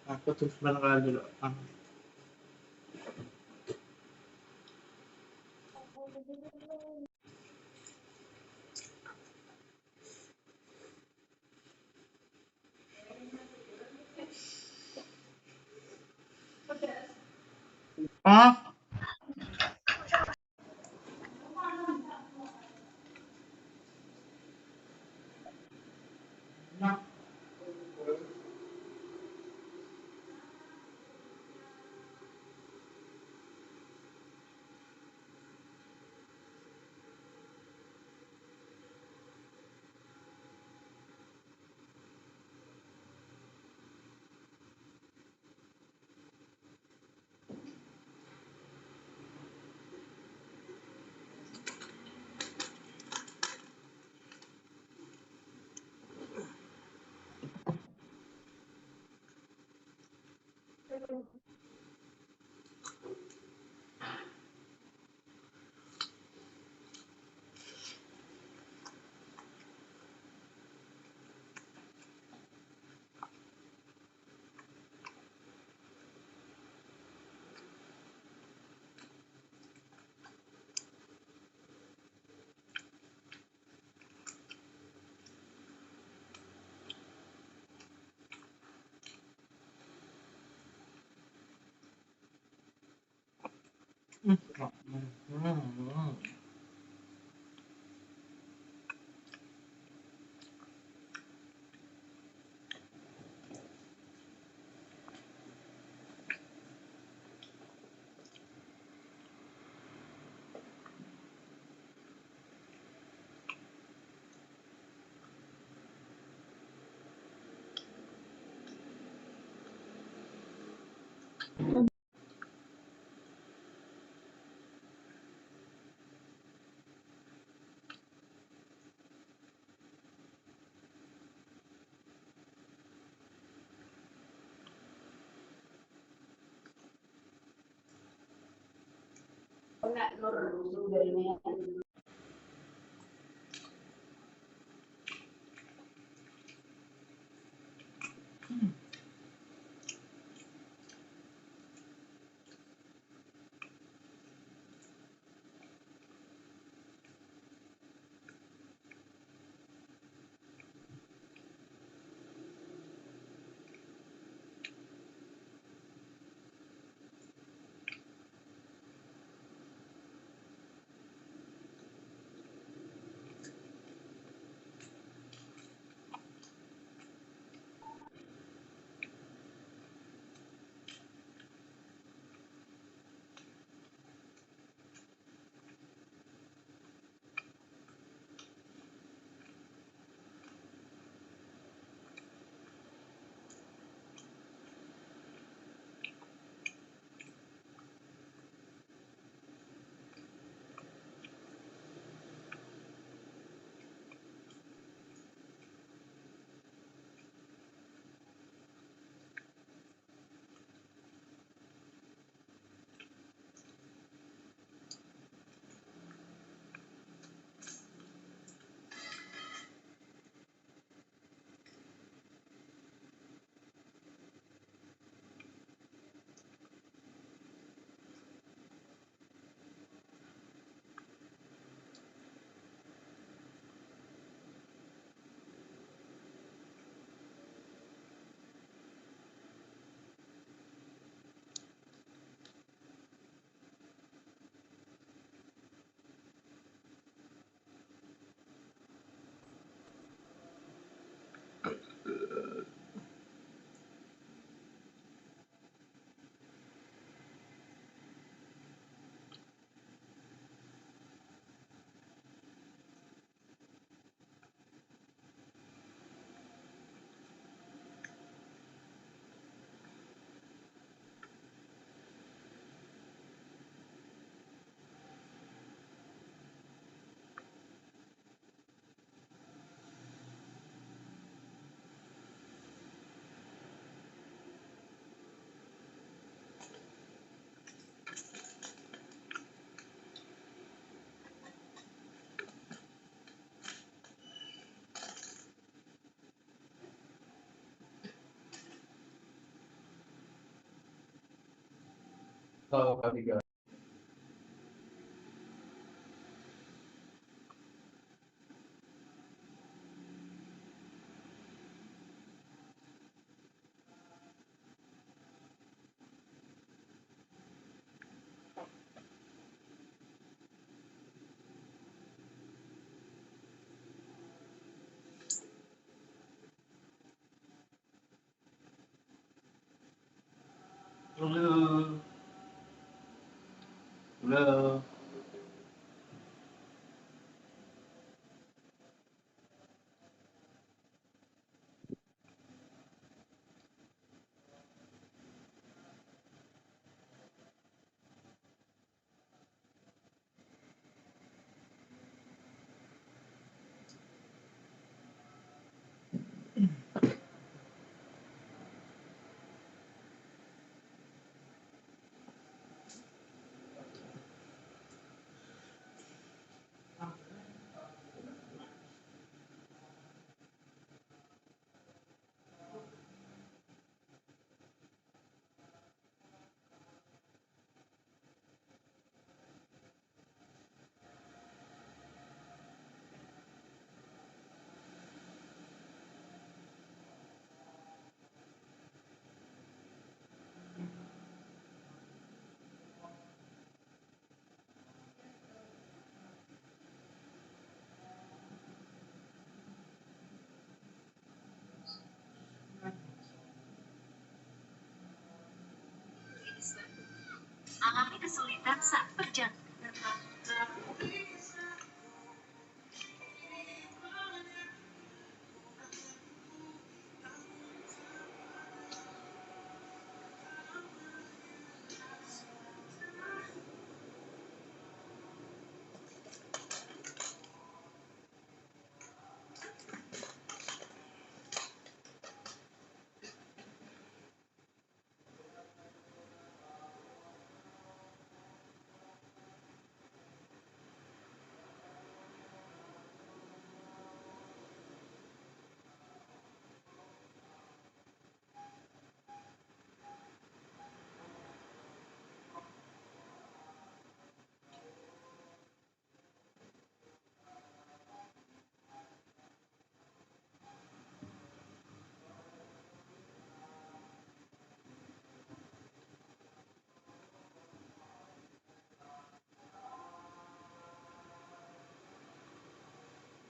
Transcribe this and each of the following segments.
Aku tuh sebentar dulu. Ah, Kalau ketiga. Halo. Halo. Alami kesulitan saat berjalan.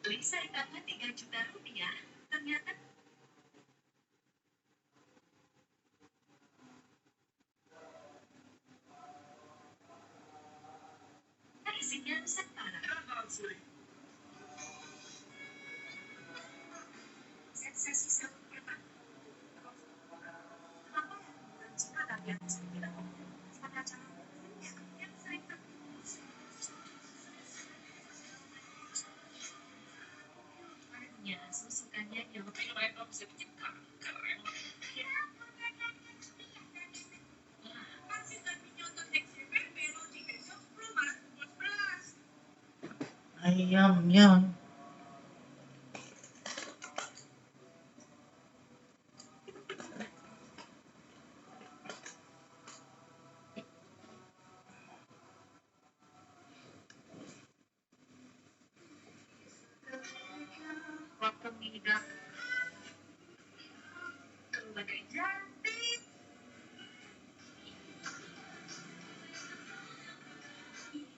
Lisa ikatnya 3 juta rupiah. Ternyata isinya setara. Sensasi seru pertama. Kenapa bukan cuma rakyat tidak pada cara yang sering terjadi susukannya yang mereka bisa keren. Ayamnya. Waktu mengidap berbagai jati.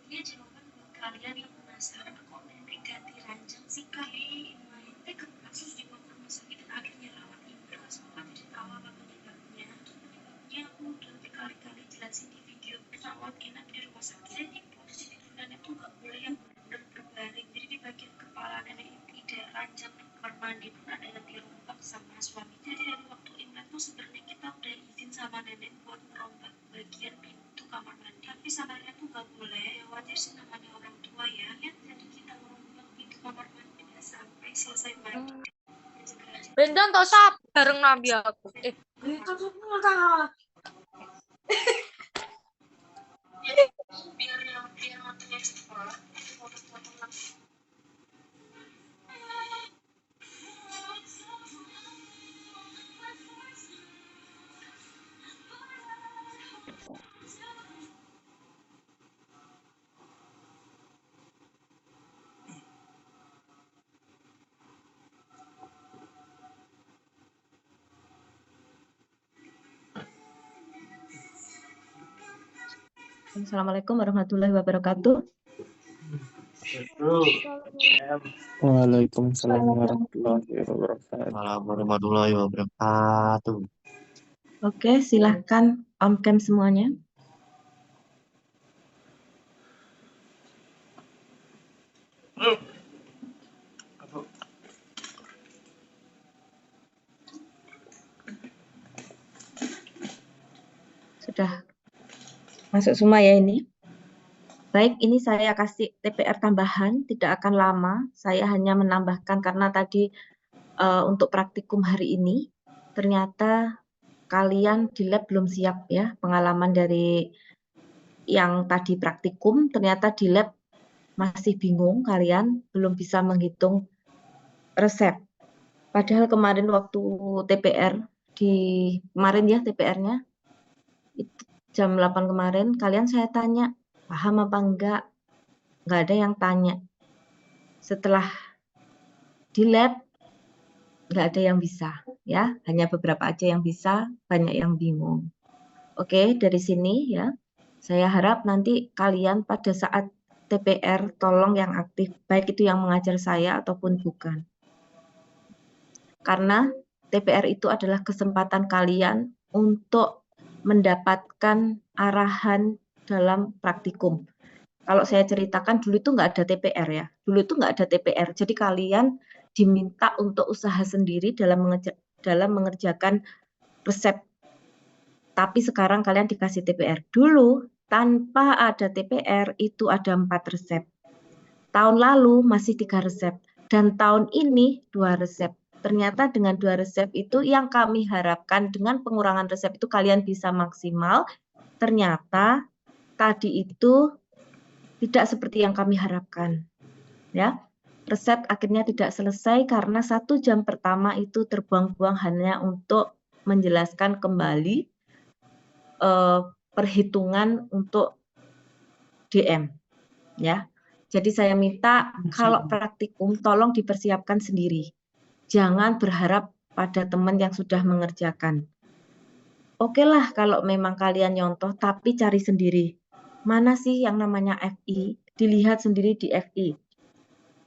Ini jawaban buat kalian yang penasaran kok nenek ganti ranjang sih kali. Nenek ke kasus di rumah sakit dan akhirnya rawat inap. Sempat dari awal penyebabnya. Penyebabnya aku udah berkali-kali jelasin di video rawat inap di rumah sakit. Jadi posisi nenek tuh gak boleh yang benar-benar berbaring. Jadi di bagian kepala nenek itu tidak ranjang kamar mandi pun ada yang dirompak sama suami. Jadi dari waktu imlek tuh sebenarnya kita udah izin sama nenek buat merombak bagian pintu kamar mandi. Tapi sama nenek tuh gak boleh. Ya wajar sih namanya orang tua ya. Jadi kita merombak pintu kamar mandi sampai selesai mandi. Bendon tosap bareng nabi aku. Itu tuh enggak. Biar waktunya cepat. Assalamualaikum warahmatullahi wabarakatuh. Waalaikumsalam warahmatullahi wabarakatuh. Assalamualaikum warahmatullahi wabarakatuh. Oke, silahkan on-cam semuanya. Sudah masuk semua ya ini. Baik, ini saya kasih TPR tambahan, tidak akan lama. Saya hanya menambahkan karena tadi untuk praktikum hari ini, ternyata kalian di lab belum siap ya, pengalaman dari yang tadi praktikum, ternyata di lab masih bingung kalian, belum bisa menghitung resep. Padahal kemarin waktu TPR, kemarin ya TPR-nya, jam 8 kemarin, kalian saya tanya, paham apa enggak? Enggak ada yang tanya. Setelah di lab, enggak ada yang bisa, ya. Hanya beberapa aja yang bisa, banyak yang bingung. Oke, dari sini ya, saya harap nanti kalian pada saat TPR, tolong yang aktif, baik itu yang mengajar saya ataupun bukan. Karena TPR itu adalah kesempatan kalian untuk mendapatkan arahan dalam praktikum. Kalau saya ceritakan dulu itu nggak ada TPR ya, dulu itu nggak ada TPR. Jadi kalian diminta untuk usaha sendiri dalam mengerjakan resep. Tapi sekarang kalian dikasih TPR. Dulu tanpa ada TPR itu ada 4 resep. Tahun lalu masih 3 resep. Dan tahun ini 2 resep. Ternyata dengan 2 resep itu yang kami harapkan dengan pengurangan resep itu kalian bisa maksimal. Ternyata tadi itu tidak seperti yang kami harapkan. Ya, resep akhirnya tidak selesai karena 1 jam pertama itu terbuang-buang hanya untuk menjelaskan kembali perhitungan untuk DM. Ya, jadi saya minta kalau praktikum tolong dipersiapkan sendiri. Jangan berharap pada teman yang sudah mengerjakan. Oke lah kalau memang kalian nyontoh, tapi cari sendiri. Mana sih yang namanya FI? Dilihat sendiri di FI.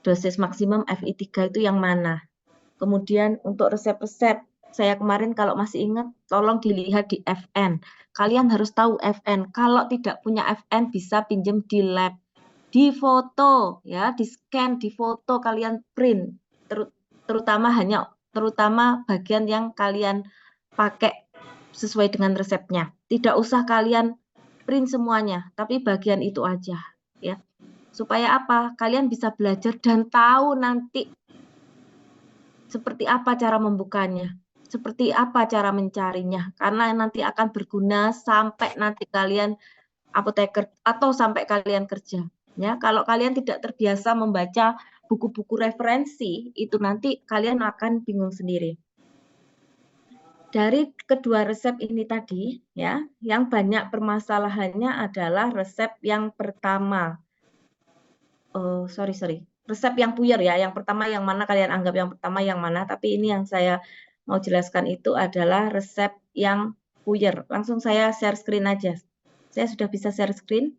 Dosis maksimum FI 3 itu yang mana? Kemudian untuk resep-resep, saya kemarin kalau masih ingat, tolong dilihat di FN. Kalian harus tahu FN. Kalau tidak punya FN, bisa pinjam di lab. Di foto, ya, di scan, di foto, kalian print. Terutama bagian yang kalian pakai sesuai dengan resepnya. Tidak usah kalian print semuanya, tapi bagian itu aja, ya. Supaya apa? Kalian bisa belajar dan tahu nanti seperti apa cara membukanya, seperti apa cara mencarinya, karena nanti akan berguna sampai nanti kalian apoteker atau sampai kalian kerja. Ya, kalau kalian tidak terbiasa membaca buku-buku referensi, itu nanti kalian akan bingung sendiri. Dari kedua resep ini tadi, ya, yang banyak permasalahannya adalah resep yang pertama. Resep yang puyer ya, yang pertama yang mana kalian anggap yang pertama yang mana, tapi ini yang saya mau jelaskan itu adalah resep yang puyer. Langsung saya share screen aja. Saya sudah bisa share screen.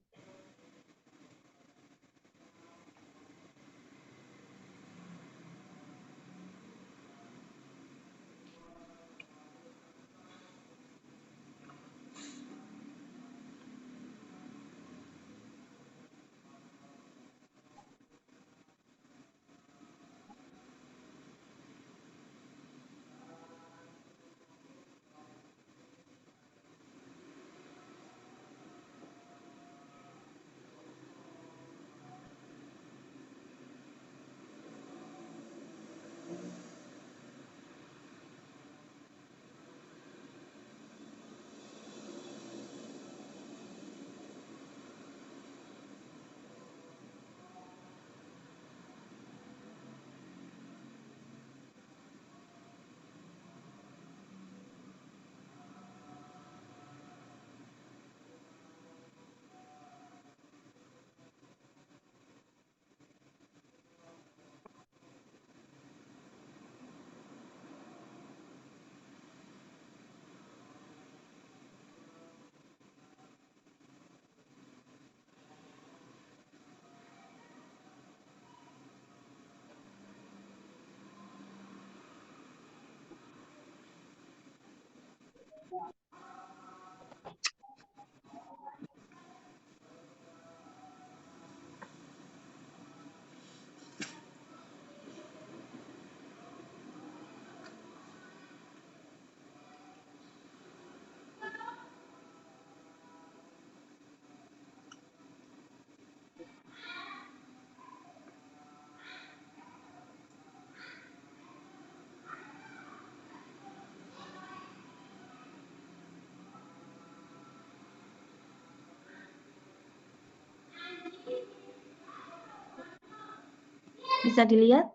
Bisa dilihat?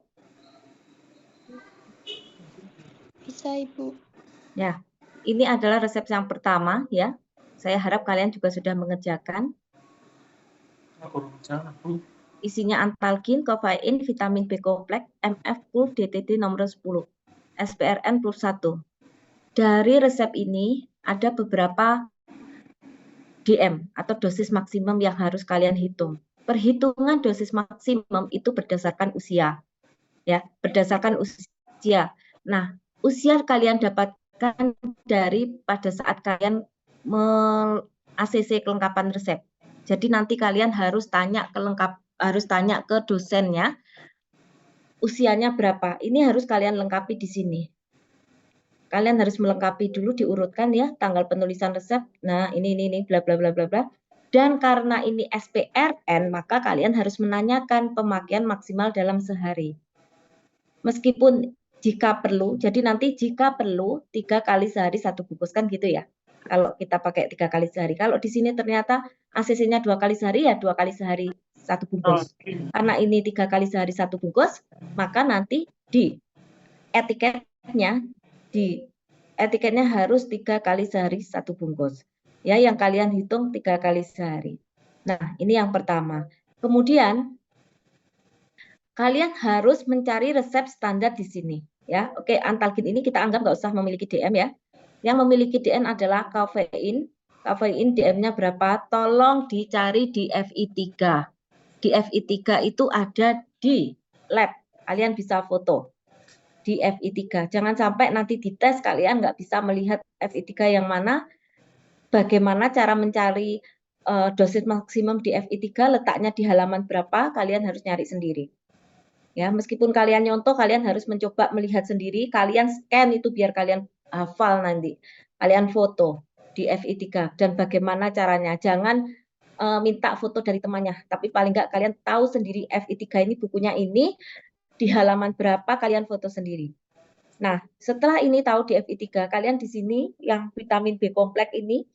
Bisa, Ibu. Ya, ini adalah resep yang pertama ya. Saya harap kalian juga sudah mengerjakan. Isinya antalgin, kofaein, vitamin B kompleks, MF full, DTT nomor 10, SPRN plus 1. Dari resep ini ada beberapa DM atau dosis maksimum yang harus kalian hitung. Perhitungan dosis maksimum itu berdasarkan usia. Ya, berdasarkan usia. Nah, usia kalian dapatkan dari pada saat kalian ACC kelengkapan resep. Jadi nanti kalian harus tanya ke dosennya usianya berapa. Ini harus kalian lengkapi di sini. Kalian harus melengkapi dulu, diurutkan ya tanggal penulisan resep. Nah, ini bla bla bla bla bla. Dan karena ini SPRN, maka kalian harus menanyakan pemakaian maksimal dalam sehari. Meskipun jika perlu, jadi nanti jika perlu 3 kali sehari 1 bungkus kan gitu ya. Kalau kita pakai 3 kali sehari. Kalau di sini ternyata ACC-nya 2 kali sehari ya 2 kali sehari 1 bungkus. Karena ini 3 kali sehari 1 bungkus, maka nanti di etiketnya harus 3 kali sehari 1 bungkus. Ya, yang kalian hitung 3 kali sehari. Nah, ini yang pertama. Kemudian kalian harus mencari resep standar di sini. Ya, oke, antalgin ini kita anggap nggak usah memiliki DM ya. Yang memiliki DM adalah kafein. Kafein DM-nya berapa? Tolong dicari di FI3. Di FI3 itu ada di lab. Kalian bisa foto di FI3. Jangan sampai nanti dites kalian nggak bisa melihat FI3 yang mana. Bagaimana cara mencari dosis maksimum di FI3, letaknya di halaman berapa, kalian harus nyari sendiri. Ya, meskipun kalian nyontoh, kalian harus mencoba melihat sendiri, kalian scan itu biar kalian hafal nanti. Kalian foto di FI3 dan bagaimana caranya. Jangan minta foto dari temannya, tapi paling nggak kalian tahu sendiri FI3 ini bukunya ini di halaman berapa, kalian foto sendiri. Nah, setelah ini tahu di FI3, kalian di sini yang vitamin B kompleks ini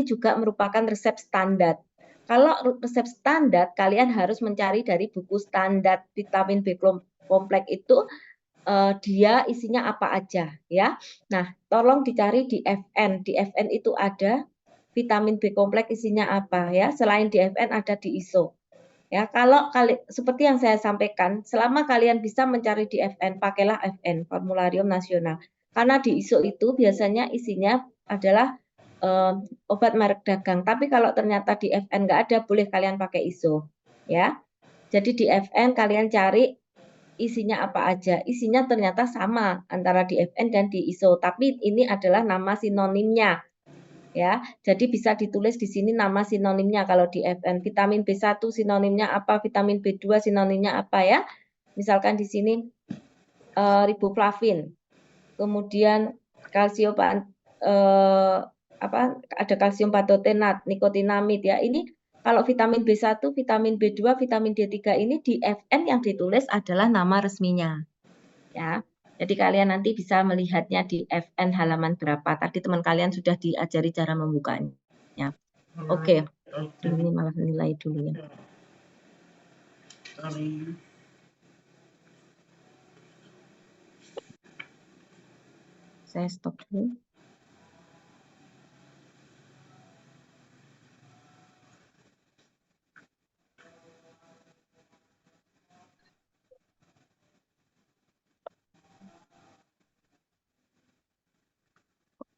juga merupakan resep standar. Kalau resep standar, kalian harus mencari dari buku standar vitamin B kompleks itu dia isinya apa aja ya. Nah, tolong dicari di FN. Di FN itu ada vitamin B kompleks isinya apa ya. Selain di FN ada di ISO. Ya, kalau seperti yang saya sampaikan, selama kalian bisa mencari di FN, pakailah FN, Formularium Nasional. Karena di ISO itu biasanya isinya adalah obat merek dagang. Tapi kalau ternyata di FN nggak ada, boleh kalian pakai ISO. Ya, jadi di FN kalian cari isinya apa aja. Isinya ternyata sama antara di FN dan di ISO. Tapi ini adalah nama sinonimnya. Ya, jadi bisa ditulis di sini nama sinonimnya. Kalau di FN vitamin B1 sinonimnya apa, vitamin B2 sinonimnya apa ya. Misalkan di sini riboflavin. Kemudian kalsium ada kalsium patotenat, nikotinamid ya. Ini kalau vitamin B1, vitamin B2, vitamin D3 ini di FN yang ditulis adalah nama resminya. Ya. Jadi kalian nanti bisa melihatnya di FN halaman berapa. Tadi teman kalian sudah diajari cara membukanya. Ya. Oke. Ini malah nilai dulu ya. Saya stop dulu.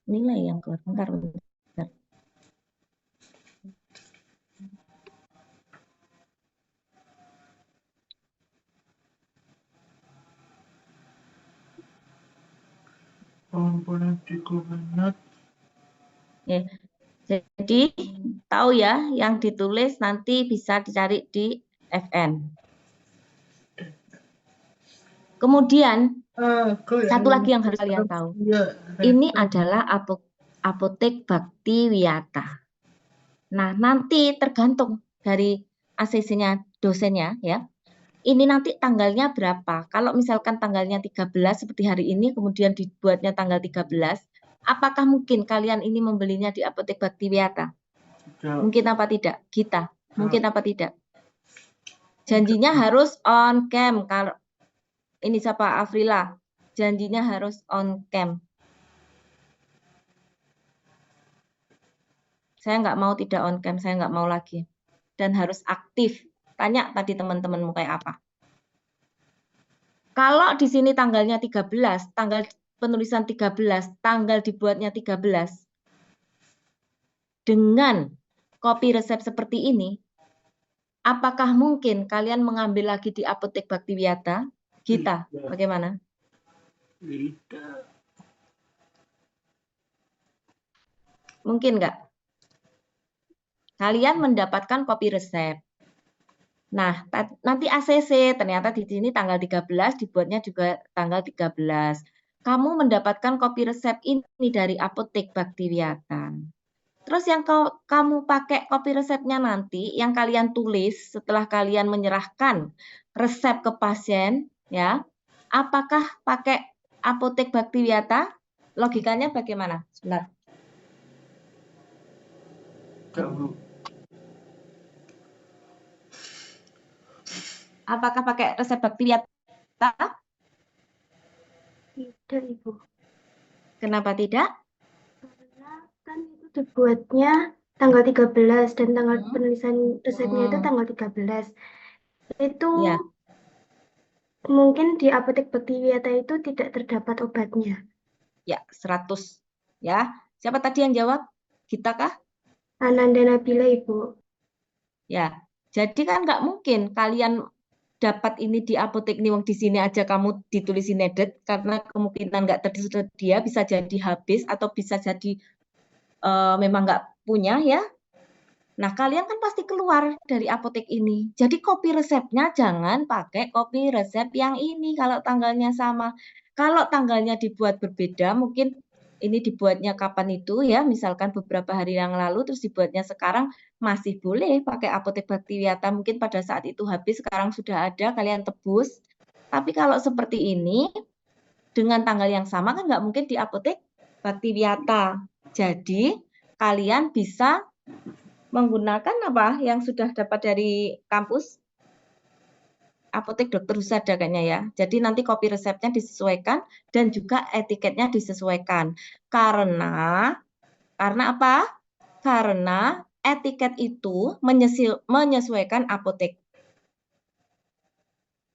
Nilai yang keluar. Bentar. Komponen dikoordinat. Ya. Jadi tahu ya, yang ditulis nanti bisa dicari di FN. Kemudian satu lagi yang harus kalian tahu, ini adalah apotek Bakti Wiyata. Nah, nanti tergantung dari ACC-nya dosennya ya. Ini nanti tanggalnya berapa? Kalau misalkan tanggalnya 13 seperti hari ini, kemudian dibuatnya tanggal 13, apakah mungkin kalian ini membelinya di apotek Bakti Wiyata? Mungkin apa tidak? Kita. Mungkin apa tidak? Janjinya harus on cam. ini siapa? Afrila. Janjinya harus on cam. Saya nggak mau tidak on cam, saya nggak mau lagi. Dan harus aktif. Tanya tadi teman-temanmu kayak apa. Kalau di sini tanggalnya 13, tanggal penulisan 13, tanggal dibuatnya 13, dengan kopi resep seperti ini, apakah mungkin kalian mengambil lagi di Apotek Bhaktiwiyata? Gita, bagaimana? Tidak. Mungkin nggak? Kalian mendapatkan kopi resep. Nah, nanti ACC, ternyata di sini tanggal 13, dibuatnya juga tanggal 13. Kamu mendapatkan kopi resep ini dari Apotek Bhaktiwiyata. Terus yang kamu pakai kopi resepnya nanti, yang kalian tulis setelah kalian menyerahkan resep ke pasien, ya, apakah pakai Apotek Bhaktiwiyata? Logikanya bagaimana? Sebentar. Kamu Apakah pakai resep Bhaktiwiyata? Tidak, Ibu. Kenapa tidak? Karena kan itu dibuatnya tanggal 13 dan tanggal penulisan resepnya itu tanggal 13. Itu Ya. mungkin di Apotek Bhaktiwiyata itu tidak terdapat obatnya. Ya, 100. Ya. Siapa tadi yang jawab? Kita kah? Ananda Nabila, Ibu. Ya. Jadi kan nggak mungkin kalian dapat ini di apotek nih, wong di sini aja kamu ditulisin nedet, karena kemungkinan nggak tersedia, bisa jadi habis atau bisa jadi memang nggak punya ya. Nah, kalian kan pasti keluar dari apotek ini. Jadi kopi resepnya jangan pakai kopi resep yang ini kalau tanggalnya sama. Kalau tanggalnya dibuat berbeda, mungkin ini dibuatnya kapan itu ya, misalkan beberapa hari yang lalu terus dibuatnya sekarang, masih boleh pakai Apotek Bhaktiwiyata. Mungkin pada saat itu habis, sekarang sudah ada, kalian tebus. Tapi kalau seperti ini, dengan tanggal yang sama kan nggak mungkin di Apotek Bhaktiwiyata. Jadi kalian bisa menggunakan apa yang sudah dapat dari kampus, Apotek Dokter Husada kayaknya ya. Jadi nanti kopi resepnya disesuaikan dan juga etiketnya disesuaikan. Karena apa? Karena etiket itu menyesuaikan apotek.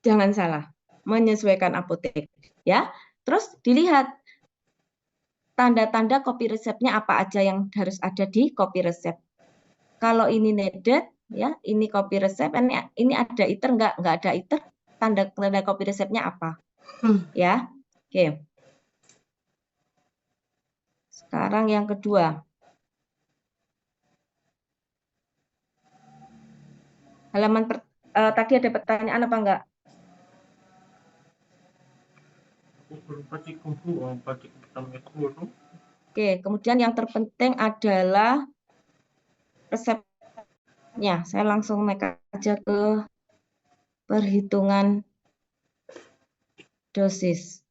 Jangan salah, menyesuaikan apotek ya. Terus dilihat tanda-tanda kopi resepnya apa aja yang harus ada di kopi resep. Kalau ini needed ya, ini kopi resep, ini ada iter enggak ada iter, tanda kopi resepnya apa? Ya. Oke. Sekarang yang kedua. Halaman tadi ada pertanyaan apa enggak? Oke, kemudian yang terpenting adalah resepnya. Saya langsung naik aja ke perhitungan dosis.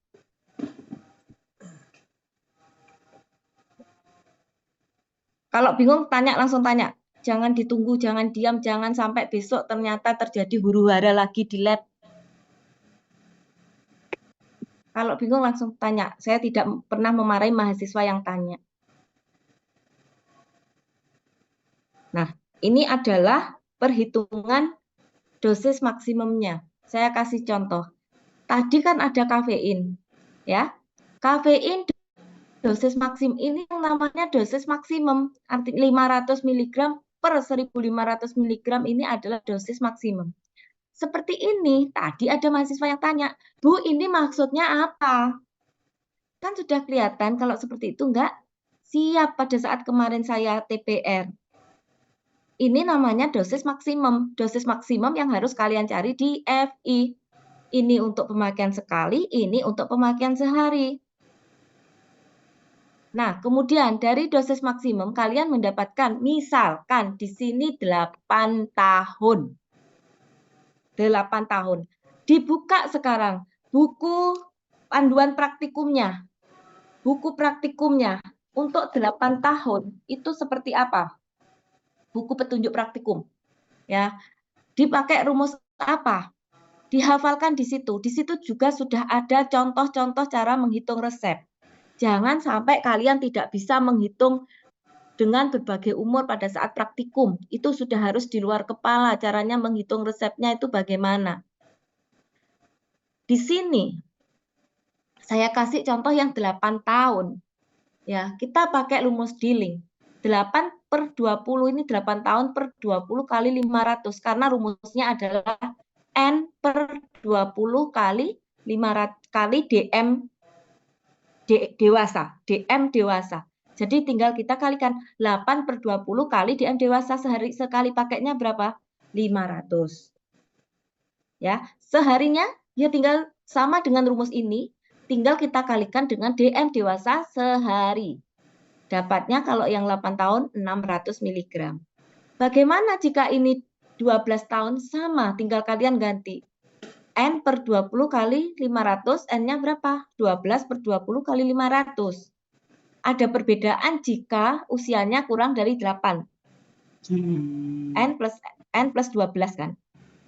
Kalau bingung langsung tanya. Jangan ditunggu, jangan diam, jangan sampai besok ternyata terjadi huru-hara lagi di lab. Kalau bingung langsung tanya. Saya tidak pernah memarahi mahasiswa yang tanya. Nah, ini adalah perhitungan dosis maksimumnya. Saya kasih contoh. Tadi kan ada kafein, ya. Kafein dosis maksimum ini yang namanya dosis maksimum. Arti 500 mg per 1500 mg ini adalah dosis maksimum. Seperti ini, tadi ada mahasiswa yang tanya, Bu, ini maksudnya apa? Kan sudah kelihatan kalau seperti itu enggak siap pada saat kemarin saya TPR. Ini namanya dosis maksimum. Dosis maksimum yang harus kalian cari di FI. Ini untuk pemakaian sekali, ini untuk pemakaian sehari. Nah, kemudian dari dosis maksimum kalian mendapatkan, misalkan di sini 8 tahun. 8 tahun. Dibuka sekarang buku panduan praktikumnya. Buku praktikumnya untuk 8 tahun itu seperti apa? Buku petunjuk praktikum. Ya. Dipakai rumus apa? Dihafalkan di situ. Di situ juga sudah ada contoh-contoh cara menghitung resep. Jangan sampai kalian tidak bisa menghitung dengan berbagai umur pada saat praktikum. Itu sudah harus di luar kepala. Caranya menghitung resepnya itu bagaimana. Di sini saya kasih contoh yang 8 tahun. Ya, kita pakai rumus Dilling. 8/20 ini 8 tahun per 20 kali 500 karena rumusnya adalah N per 20 kali 500 kali DM dewasa, DM dewasa. Jadi tinggal kita kalikan 8/20 kali DM dewasa, sekali pakainya berapa? 500. Ya, seharinya ya tinggal sama dengan rumus ini, tinggal kita kalikan dengan DM dewasa sehari. Dapatnya kalau yang 8 tahun 600 mg. Bagaimana jika ini 12 tahun? Sama, tinggal kalian ganti. N per 20 kali 500, N-nya berapa? 12/20 kali 500. Ada perbedaan jika usianya kurang dari 8. N plus 12 kan?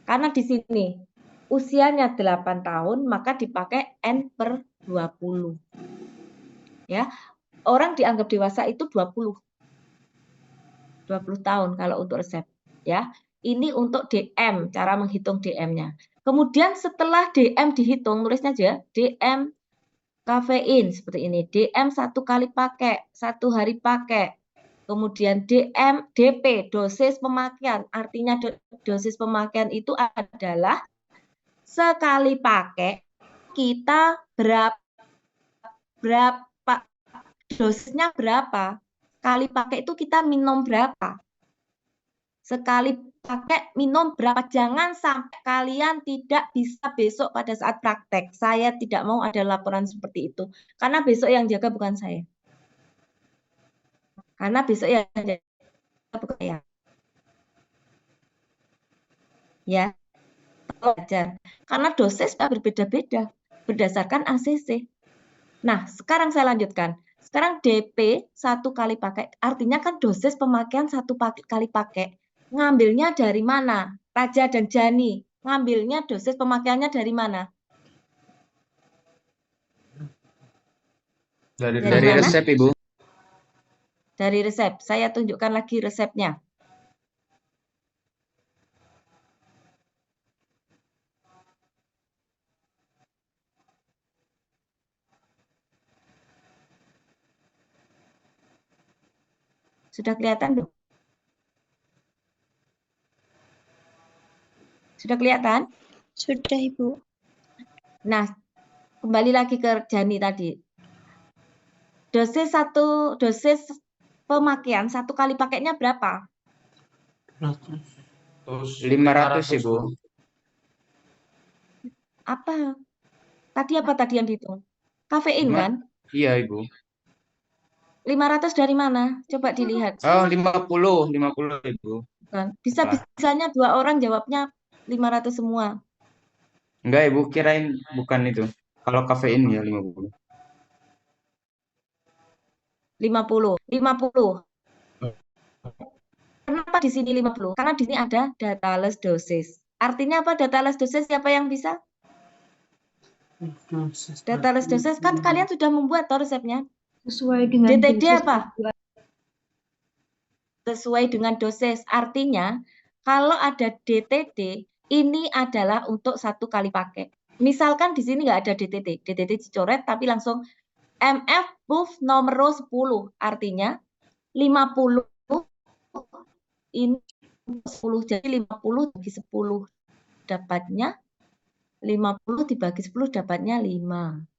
Karena di sini usianya 8 tahun, maka dipakai N per 20. Ya, orang dianggap dewasa itu 20 tahun kalau untuk resep. Ya, ini untuk DM, cara menghitung DM-nya. Kemudian setelah DM dihitung, tulisnya aja DM kafein seperti ini. DM 1 kali pakai, 1 hari pakai. Kemudian DM DP, dosis pemakaian. Artinya dosis pemakaian itu adalah sekali pakai kita berapa dosisnya berapa. Sekali pakai itu kita minum berapa. Sekali pakai minum berapa. Jangan sampai kalian tidak bisa besok pada saat praktek. Saya tidak mau ada laporan seperti itu. Karena besok yang jaga bukan saya. Karena besok yang jaga bukan saya. Ya, belajar. Karena dosis berbeda-beda berdasarkan ACC. Nah, sekarang saya lanjutkan. Sekarang DP 1 kali pakai, artinya kan dosis pemakaian 1 kali pakai. Ngambilnya dari mana? Raja dan Jani, ngambilnya dosis pemakaiannya dari mana? Dari mana? resep, Ibu. Dari resep. Saya tunjukkan lagi resepnya. Sudah kelihatan belum? Sudah kelihatan? Sudah, Ibu. Nah, kembali lagi ke Jani tadi. Dosis pemakaian 1 kali pakainya berapa? 500, Ibu. Apa? Tadi yang dihitung? Kafein kan? Iya, Ibu. 500 dari mana? Coba dilihat. Oh, 50, Ibu. Bisa-bisanya 2 orang jawabnya 500 semua. Enggak, Ibu, kirain bukan itu. Kalau kafein ya 50. 50. Kenapa di sini 50? Karena di sini ada dataless dosis. Artinya apa dataless dosis? Siapa yang bisa? Dataless dosis kan kalian sudah membuat toh resepnya. Sesuai dengan DTD dosis apa? Sesuai dengan dosis. Artinya kalau ada DTD ini adalah untuk 1 kali pakai. Misalkan di sini nggak ada DTD dicoret tapi langsung MF proof nomor 10. Artinya 50 ini 10. Jadi 50 bagi 10 dapatnya 50 dibagi 10 dapatnya 5.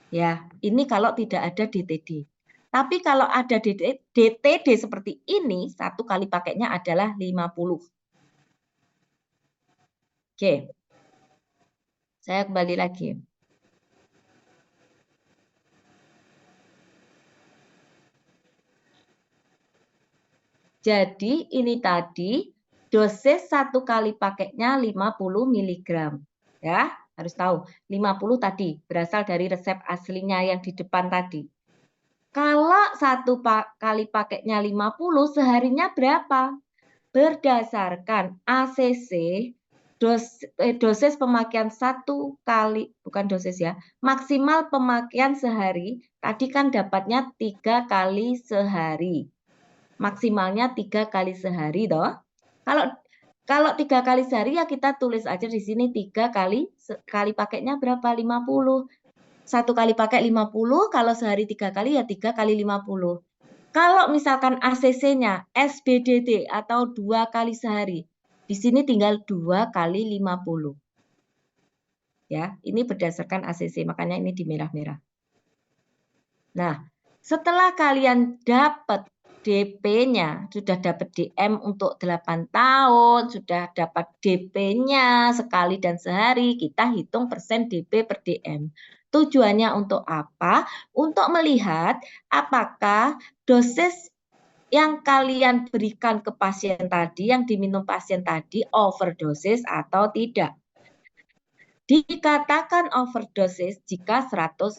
Ya, ini kalau tidak ada DTD. Tapi kalau ada DTD seperti ini, 1 kali pakainya adalah 50. Oke. Saya kembali lagi. Jadi ini tadi dosis 1 kali pakainya 50 mg. Ya, harus tahu. 50 tadi berasal dari resep aslinya yang di depan tadi. Kalau 1 kali pakainya 50, seharinya berapa? Berdasarkan ACC dosis pemakaian 1 kali, bukan dosis ya, maksimal pemakaian sehari, tadi kan dapatnya 3 kali sehari. Maksimalnya 3 kali sehari toh. Kalau 3 kali sehari ya kita tulis aja di sini 3 kali pakainya berapa? 50. 1 kali pakai 50, kalau sehari 3 kali ya 3 kali 50. Kalau misalkan ACC-nya SBDT atau 2 kali sehari, di sini tinggal 2 kali 50. Ya, ini berdasarkan ACC, makanya ini di merah-merah. Nah, setelah kalian dapat DP-nya, sudah dapat DM untuk 8 tahun, sudah dapat DP-nya sekali dan sehari, kita hitung persen DP per DM. Tujuannya untuk apa? Untuk melihat apakah dosis yang kalian berikan ke pasien tadi, yang diminum pasien tadi, overdosis atau tidak. Dikatakan overdosis jika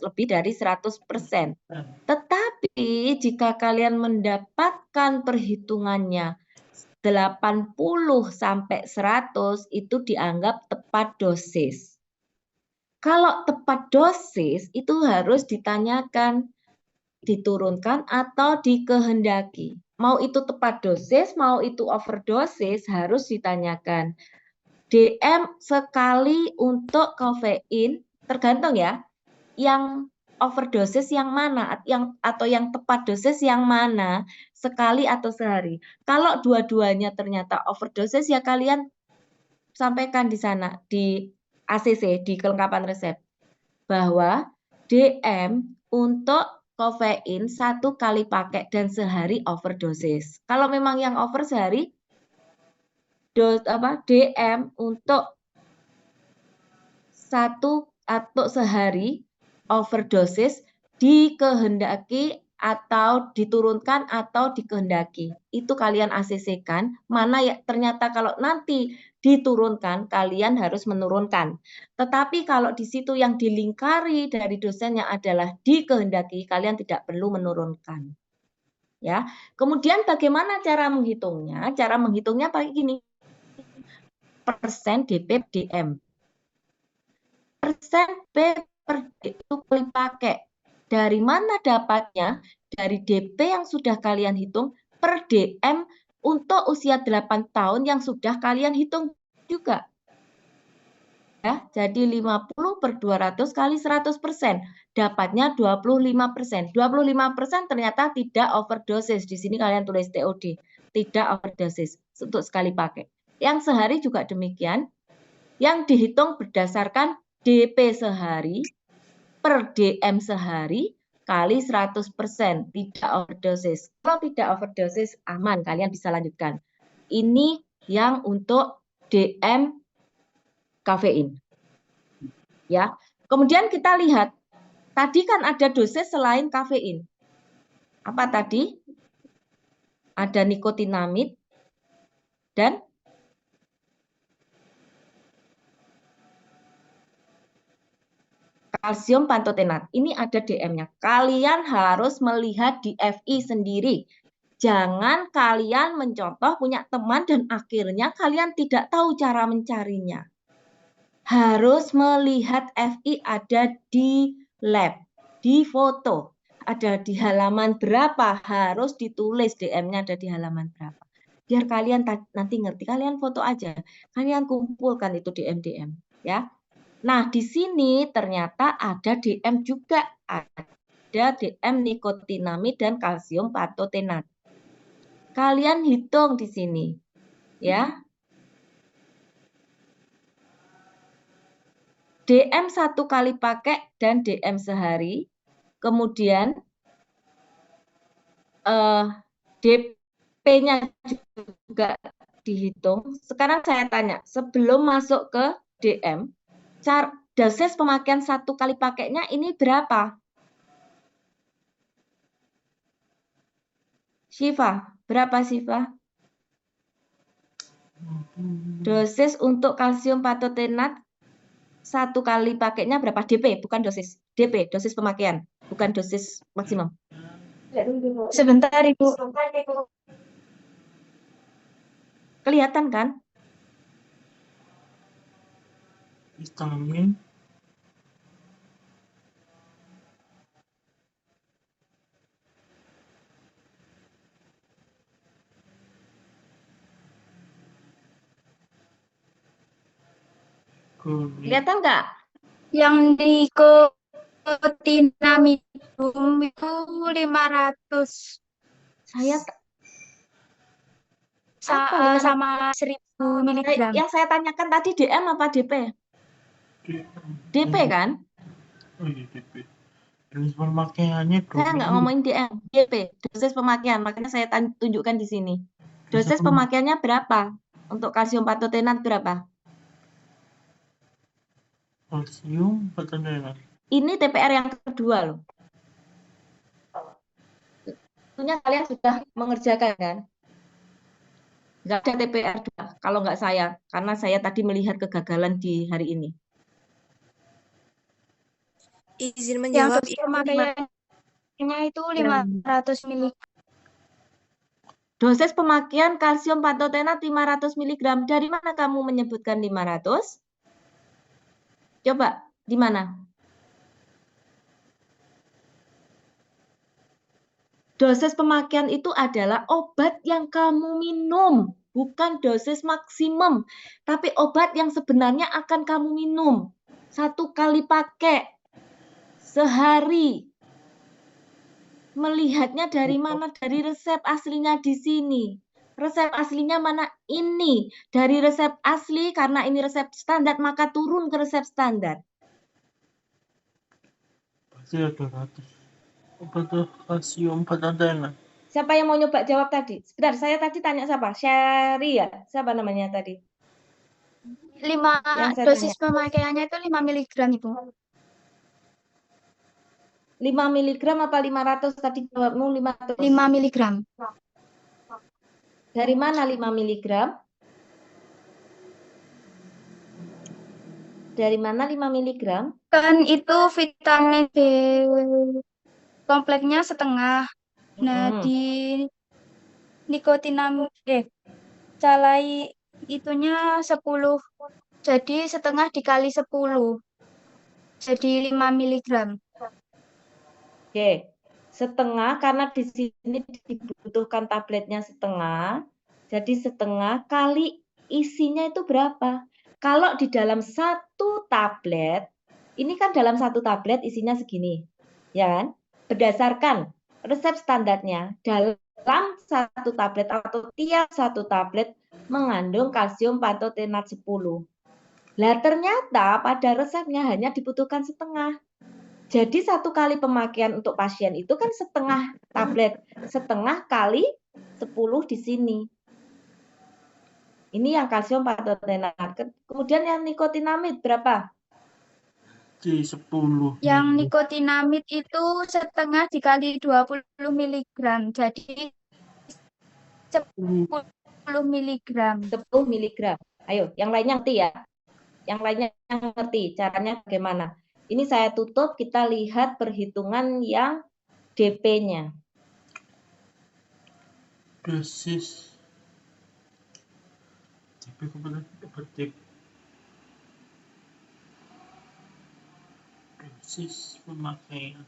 lebih dari 100%. Tetapi jika kalian mendapatkan perhitungannya 80 sampai 100, itu dianggap tepat dosis. Kalau tepat dosis itu harus ditanyakan, diturunkan atau dikehendaki. Mau itu tepat dosis, mau itu overdosis, harus ditanyakan. DM sekali untuk kafein, tergantung ya, yang overdosis yang mana, atau yang tepat dosis yang mana, sekali atau sehari. Kalau dua-duanya ternyata overdosis, ya kalian sampaikan di sana, di ACC, di kelengkapan resep, bahwa DM untuk kafein 1 kali pakai dan sehari overdosis. Kalau memang yang over sehari, DM untuk 1 atau sehari overdosis dikehendaki atau diturunkan atau dikehendaki. Itu kalian ACC-kan, mana ya ternyata kalau nanti diturunkan, kalian harus menurunkan. Tetapi kalau di situ yang dilingkari dari dosennya adalah dikehendaki, kalian tidak perlu menurunkan. Ya. Kemudian bagaimana cara menghitungnya? Cara menghitungnya pakai gini. Persen DP DM. Persen P per D itu kali pakai. Dari mana dapatnya? Dari DP yang sudah kalian hitung per DM untuk usia 8 tahun yang sudah kalian hitung juga. Ya, jadi 50 per 200 kali 100%. Dapatnya 25%. 25% ternyata tidak overdosis. Di sini kalian tulis TOD. Tidak overdosis untuk sekali pakai. Yang sehari juga demikian. Yang dihitung berdasarkan DP sehari per DM sehari kali 100%. Tidak overdosis. Kalau tidak overdosis, aman. Kalian bisa lanjutkan. Ini yang untuk DM kafein. Ya. Kemudian kita lihat, tadi kan ada dosis selain kafein. Apa tadi? Ada nikotinamid dan kalsium pantotenat. Ini ada DM-nya. Kalian harus melihat di FI sendiri. Jangan kalian mencontoh punya teman dan akhirnya kalian tidak tahu cara mencarinya. Harus melihat FI ada di lab, di foto. Ada di halaman berapa, harus ditulis DM-nya ada di halaman berapa. Biar kalian nanti ngerti, kalian foto aja. Kalian kumpulkan itu DM-DM. Ya. Nah, di sini ternyata ada DM juga. Ada DM nikotinamid dan kalsium pantotenat. Kalian hitung di sini. Ya. DM 1 kali pakai dan DM sehari. Kemudian DP-nya juga dihitung. Sekarang saya tanya, sebelum masuk ke DM, dosis pemakaian 1 kali pakainya ini berapa? Syifa, berapa Syifa? Dosis untuk kalsium pantotenat 1 kali pakainya berapa? DP, bukan dosis. DP, dosis pemakaian, bukan dosis maksimum. Sebentar, Ibu. Kelihatan kan? vitamin kulit Kelihatan nggak? Yang nikotinamidum itu 500 Saya apa 500? sama 1000 miligram. Yang saya tanyakan tadi DM apa DP? DP kan? Oh iya, DP. Jenis pemakaiannya Saya nggak ngomongin DM, DP, dosis pemakaian. Makanya saya tunjukkan di sini. Dosis pemakaiannya berapa? Untuk kalsium patotenat berapa? kalsium patotenat. Ini TPR yang kedua loh. Tentunya kalian sudah mengerjakan kan? Nggak ada TPR 2 kalau nggak saya, karena saya tadi melihat kegagalan di hari ini. Izin Yang menjawab. dosis pemakaiannya itu 500 miligram. Dosis pemakaian kalsium patotenat 500 mg. Dari mana kamu menyebutkan 500? Coba, di mana? Dosis pemakaian itu adalah obat yang kamu minum, bukan dosis maksimum. Tapi obat yang sebenarnya akan kamu minum. 1 kali pakai, sehari. Melihatnya dari mana? Dari resep aslinya di sini. Resep aslinya mana? Ini. Dari resep asli, karena ini resep standar, maka turun ke resep standar. Pasti ada 100. Obat kalsium patotenat. Siapa yang mau nyoba jawab tadi? Sebentar, saya tadi tanya siapa? Sherry ya? Siapa namanya tadi? Yang saya Dosis tanya. pemakaiannya itu 5 miligram, Ibu. 5 miligram apa 500? Tadi jawabmu 500. 5 miligram. Dari mana 5 miligram? Dari mana 5 miligram? Kan itu vitamin B kompleksnya setengah. Nah, di nikotinamid calai itunya 10. Jadi setengah dikali 10. Jadi 5 miligram. Oke, setengah karena di sini dibutuhkan tabletnya setengah. Jadi setengah kali isinya itu berapa? Kalau di dalam 1 tablet, ini kan dalam 1 tablet isinya segini, ya kan? Berdasarkan resep standarnya, dalam 1 tablet atau tiap 1 tablet mengandung kalsium patotenat 10. Lah ternyata pada resepnya hanya dibutuhkan setengah. Jadi 1 kali pemakaian untuk pasien itu kan setengah tablet, setengah kali 10 di sini. Ini yang kalsium patotenat. Kemudian yang nikotinamid berapa? Di 10. Yang nikotinamid itu setengah dikali 20 miligram. Jadi 10 miligram. 10 miligram. Ayo, yang lainnya ngerti ya? Yang lainnya ngerti caranya bagaimana? Ini saya tutup, kita lihat perhitungan yang DP-nya. Dosis DP kebetulan petik. Dosis pemakaian.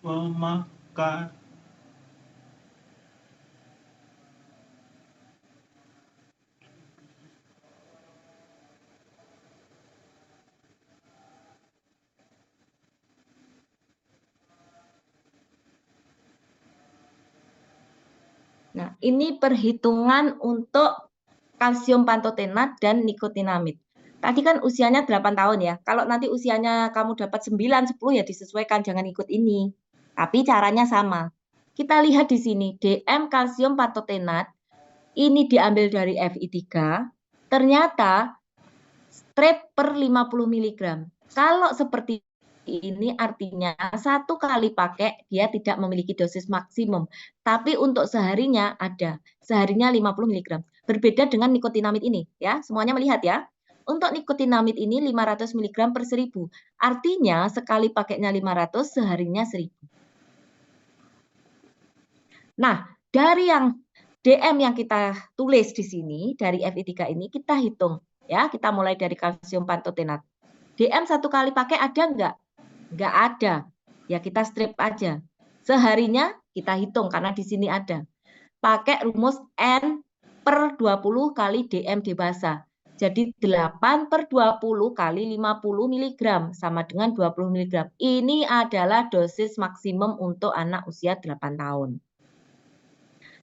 Pemakaian. Nah, ini perhitungan untuk kalsium patotenat dan nikotinamid. Tadi kan usianya 8 tahun ya. Kalau nanti usianya kamu dapat 9, 10 ya disesuaikan, jangan ikut ini. Tapi caranya sama. Kita lihat di sini, DM kalsium patotenat, ini diambil dari FI3, ternyata strep per 50 mg. Kalau seperti ini artinya 1 kali pakai dia tidak memiliki dosis maksimum. Tapi untuk seharinya ada. Seharinya 50 mg. Berbeda dengan nikotinamid ini. Ya, semuanya melihat ya. Untuk nikotinamid ini 500 mg per 1000. Artinya sekali pakainya 500, seharinya 1000. Nah, dari yang DM yang kita tulis di sini dari FI3 ini kita hitung ya, kita mulai dari kalsium pantotenat. DM 1 kali pakai ada enggak? Enggak ada. Ya kita strip aja. Seharinya kita hitung karena di sini ada. Pakai rumus N/20 kali DM dewasa. Jadi 8/20 kali 50 mg sama dengan 20 mg. Ini adalah dosis maksimum untuk anak usia 8 tahun.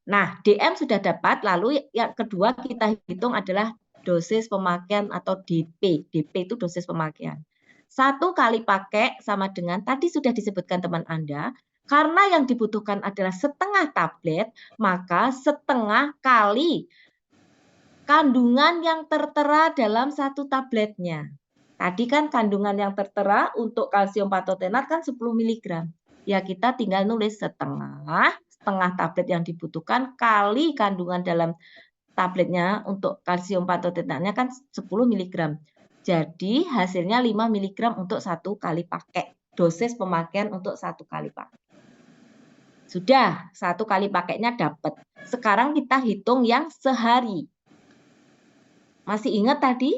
Nah, DM sudah dapat, lalu yang kedua kita hitung adalah dosis pemakaian atau DP. DP itu dosis pemakaian. 1 kali pakai sama dengan, tadi sudah disebutkan teman Anda, karena yang dibutuhkan adalah setengah tablet, maka setengah kali kandungan yang tertera dalam 1 tabletnya. Tadi kan kandungan yang tertera untuk kalsium pantotenat kan 10 mg. Ya kita tinggal nulis setengah tablet yang dibutuhkan kali kandungan dalam tabletnya untuk kalsium pantotenatnya kan 10 mg. Jadi hasilnya 5 mg untuk 1 kali pakai. Dosis pemakaian untuk 1 kali pakai. Sudah, 1 kali pakainya dapat. Sekarang kita hitung yang sehari. Masih ingat tadi?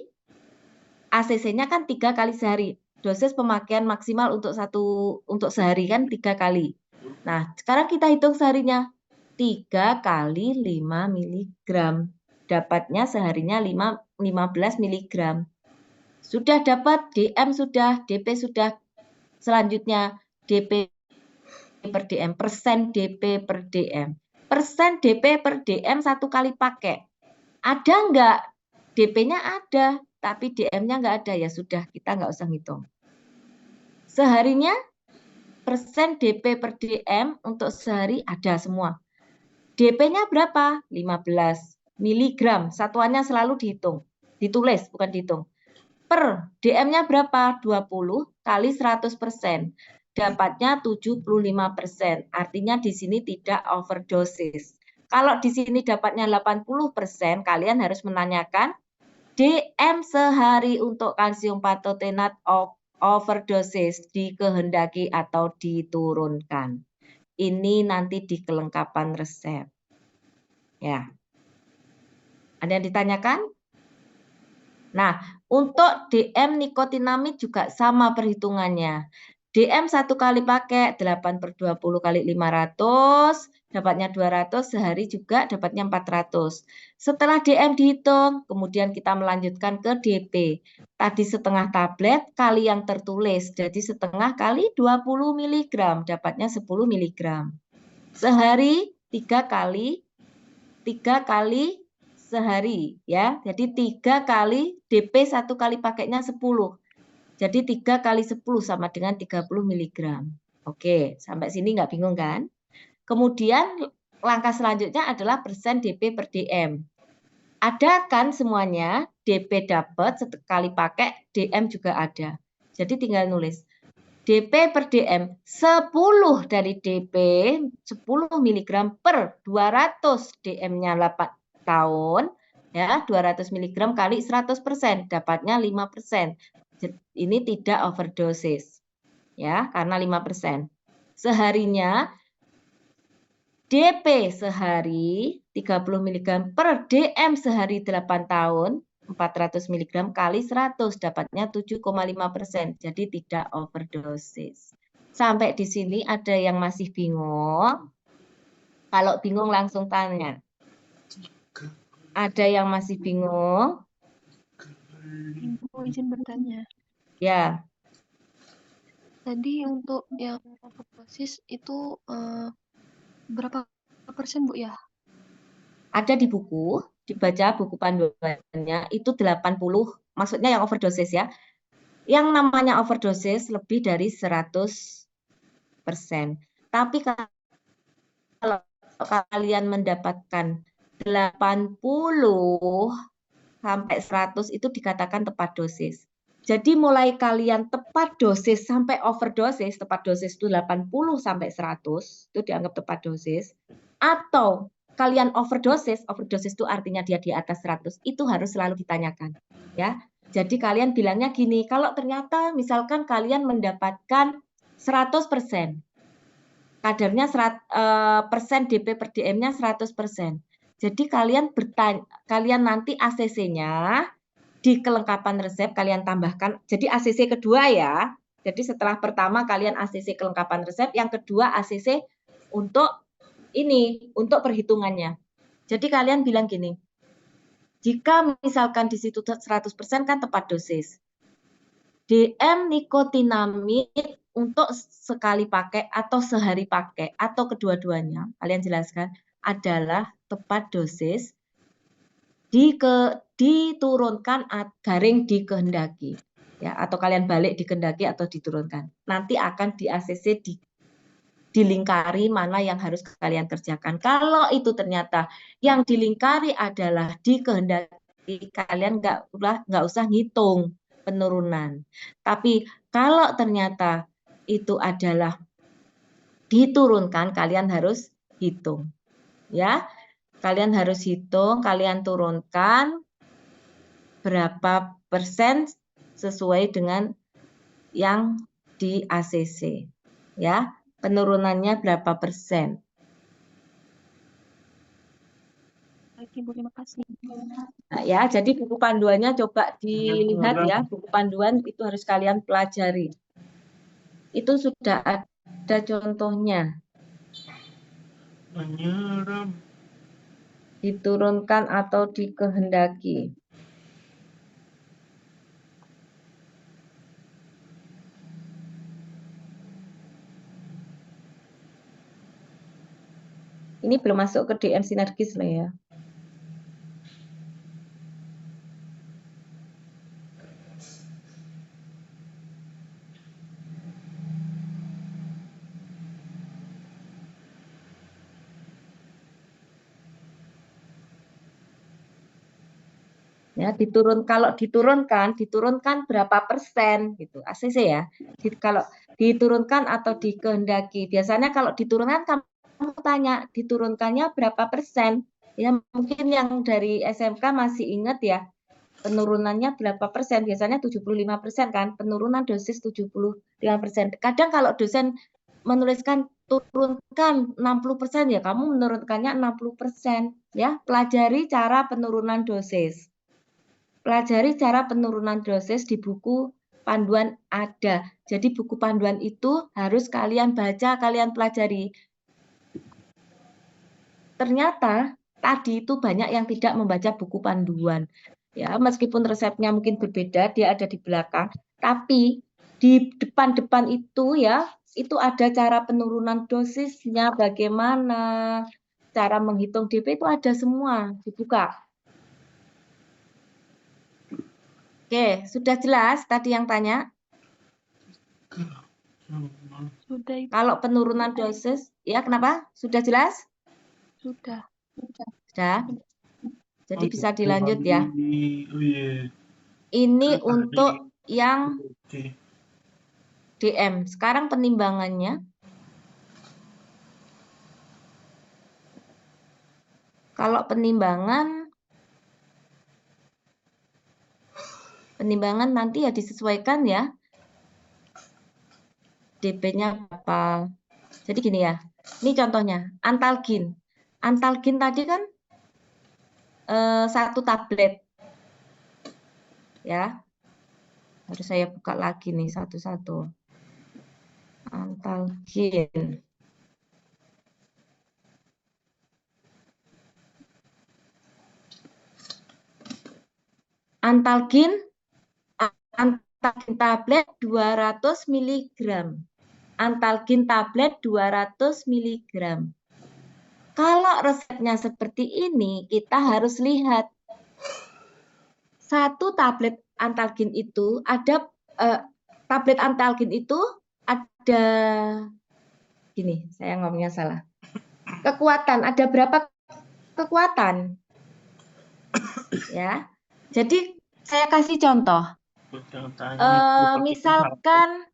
ACC-nya kan 3 kali sehari. Dosis pemakaian maksimal untuk sehari kan 3 kali. Nah, sekarang kita hitung seharinya. 3 kali 5 mg. Dapatnya seharinya 15 mg. Sudah dapat DM sudah, DP sudah. Selanjutnya DP per DM, persen DP per DM. Persen DP per DM 1 kali pakai. Ada enggak? DP-nya ada, tapi DM-nya enggak ada. Ya sudah, kita enggak usah ngitung. Seharinya persen DP per DM untuk sehari ada semua. DP-nya berapa? 15 mg. Satuannya selalu dihitung. Ditulis, bukan dihitung. Per DM-nya berapa? 20 kali 100%. Dapatnya 75%. Artinya di sini tidak overdosis. Kalau di sini dapatnya 80%, kalian harus menanyakan DM sehari untuk kalsium pantotenat overdosis dikehendaki atau diturunkan. Ini nanti di kelengkapan resep. Ya. Ada yang ditanyakan? Nah, untuk DM nikotinamid juga sama perhitungannya. DM 1 kali pakai 8/20 kali 500, dapatnya 200, sehari juga dapatnya 400. Setelah DM dihitung, kemudian kita melanjutkan ke DP. Tadi setengah tablet kali yang tertulis, jadi setengah kali 20 mg, dapatnya 10 mg. Sehari 3 kali sehari ya. Jadi 3 kali DP 1 kali pakainya 10. Jadi 3 kali 10 sama dengan 30 mg. Oke, sampai sini nggak bingung kan? Kemudian langkah selanjutnya adalah persen DP per DM. Ada kan semuanya? DP dapat sekali pakai, DM juga ada. Jadi tinggal nulis. DP per DM 10 dari DP 10 mg per 200 DM-nya 8 tahun ya, 200 mg kali 100%, dapatnya 5%. Ini tidak overdosis ya, karena 5%. Seharinya DP sehari 30 mg per DM sehari 8 tahun 400 mg kali 100, dapatnya 7,5%. Jadi tidak overdosis. Sampai di sini ada yang masih bingung? Kalau bingung langsung tanya. Ada yang masih bingung? Ibu izin bertanya. Ya. Tadi untuk yang overdosis itu berapa persen, Bu, ya? Ada di buku, dibaca buku panduannya, itu 80, maksudnya yang overdosis ya. Yang namanya overdosis lebih dari 100%. Tapi kalau kalian mendapatkan 80 sampai 100 itu dikatakan tepat dosis. Jadi mulai kalian tepat dosis sampai overdosis, tepat dosis itu 80 sampai 100, itu dianggap tepat dosis. Atau kalian overdosis itu artinya dia di atas 100, itu harus selalu ditanyakan. Ya. Jadi kalian bilangnya gini, kalau ternyata misalkan kalian mendapatkan 100%, kadarnya persen DP per DM-nya 100%. Jadi kalian nanti ACC-nya di kelengkapan resep kalian tambahkan. Jadi ACC kedua ya. Jadi setelah pertama kalian ACC kelengkapan resep, yang kedua ACC untuk untuk perhitungannya. Jadi kalian bilang gini, jika misalkan di situ 100% kan tepat dosis. DM nikotinamid untuk sekali pakai atau sehari pakai atau kedua-duanya, kalian jelaskan, adalah tepat dosis diturunkan garing dikehendaki. Ya, atau kalian balik dikehendaki atau diturunkan. Nanti akan di ACC dilingkari mana yang harus kalian kerjakan. Kalau itu ternyata yang dilingkari adalah dikehendaki, kalian nggak usah ngitung penurunan. Tapi kalau ternyata itu adalah diturunkan, kalian harus hitung. Ya, kalian harus hitung, kalian turunkan berapa persen sesuai dengan yang di ACC. Ya, penurunannya berapa persen. Oke, Bu, terima kasih. Nah, ya, jadi buku panduannya coba dilihat ya, buku panduan itu harus kalian pelajari. Itu sudah ada contohnya. Menyeram. Diturunkan atau dikehendaki. Ini belum masuk ke DM sinergis lah ya. Ya, kalau diturunkan berapa persen gitu, ACC ya. Kalau diturunkan atau dikehendaki, biasanya kalau diturunkan kamu tanya diturunkannya berapa persen. Ya, mungkin yang dari SMK masih ingat ya, penurunannya berapa persen, biasanya 75% kan, penurunan dosis 75%. Kadang kalau dosen menuliskan turunkan 60% ya, kamu menurunkannya 60% ya. Pelajari cara penurunan dosis. Pelajari cara penurunan dosis di buku panduan ada. Jadi buku panduan itu harus kalian baca, kalian pelajari. Ternyata tadi itu banyak yang tidak membaca buku panduan. Ya, meskipun resepnya mungkin berbeda, dia ada di belakang, tapi di depan-depan itu ya, itu ada cara penurunan dosisnya, bagaimana, cara menghitung DP itu ada semua, dibuka. Oke, sudah jelas tadi yang tanya? Sudah, Ibu. Kalau penurunan dosis, ya kenapa? Sudah jelas? Sudah. Sudah. Jadi bisa dilanjut ya. Oh iya. Ini untuk yang Oke. DM. Sekarang penimbangannya. Kalau penimbangan nanti ya disesuaikan ya. DP-nya berapa. Jadi gini ya. Ini contohnya, Antalgin. Antalgin tadi kan 1 tablet. Ya. Harus saya buka lagi nih satu-satu. Antalgin. Antalgin tablet 200 mg. Antalgin tablet 200 mg. Kalau resepnya seperti ini, kita harus lihat. 1 tablet Antalgin itu ada tablet Antalgin itu ada gini, saya ngomongnya salah. Kekuatan, ada berapa kekuatan? Ya. Jadi saya kasih contoh. Misalkan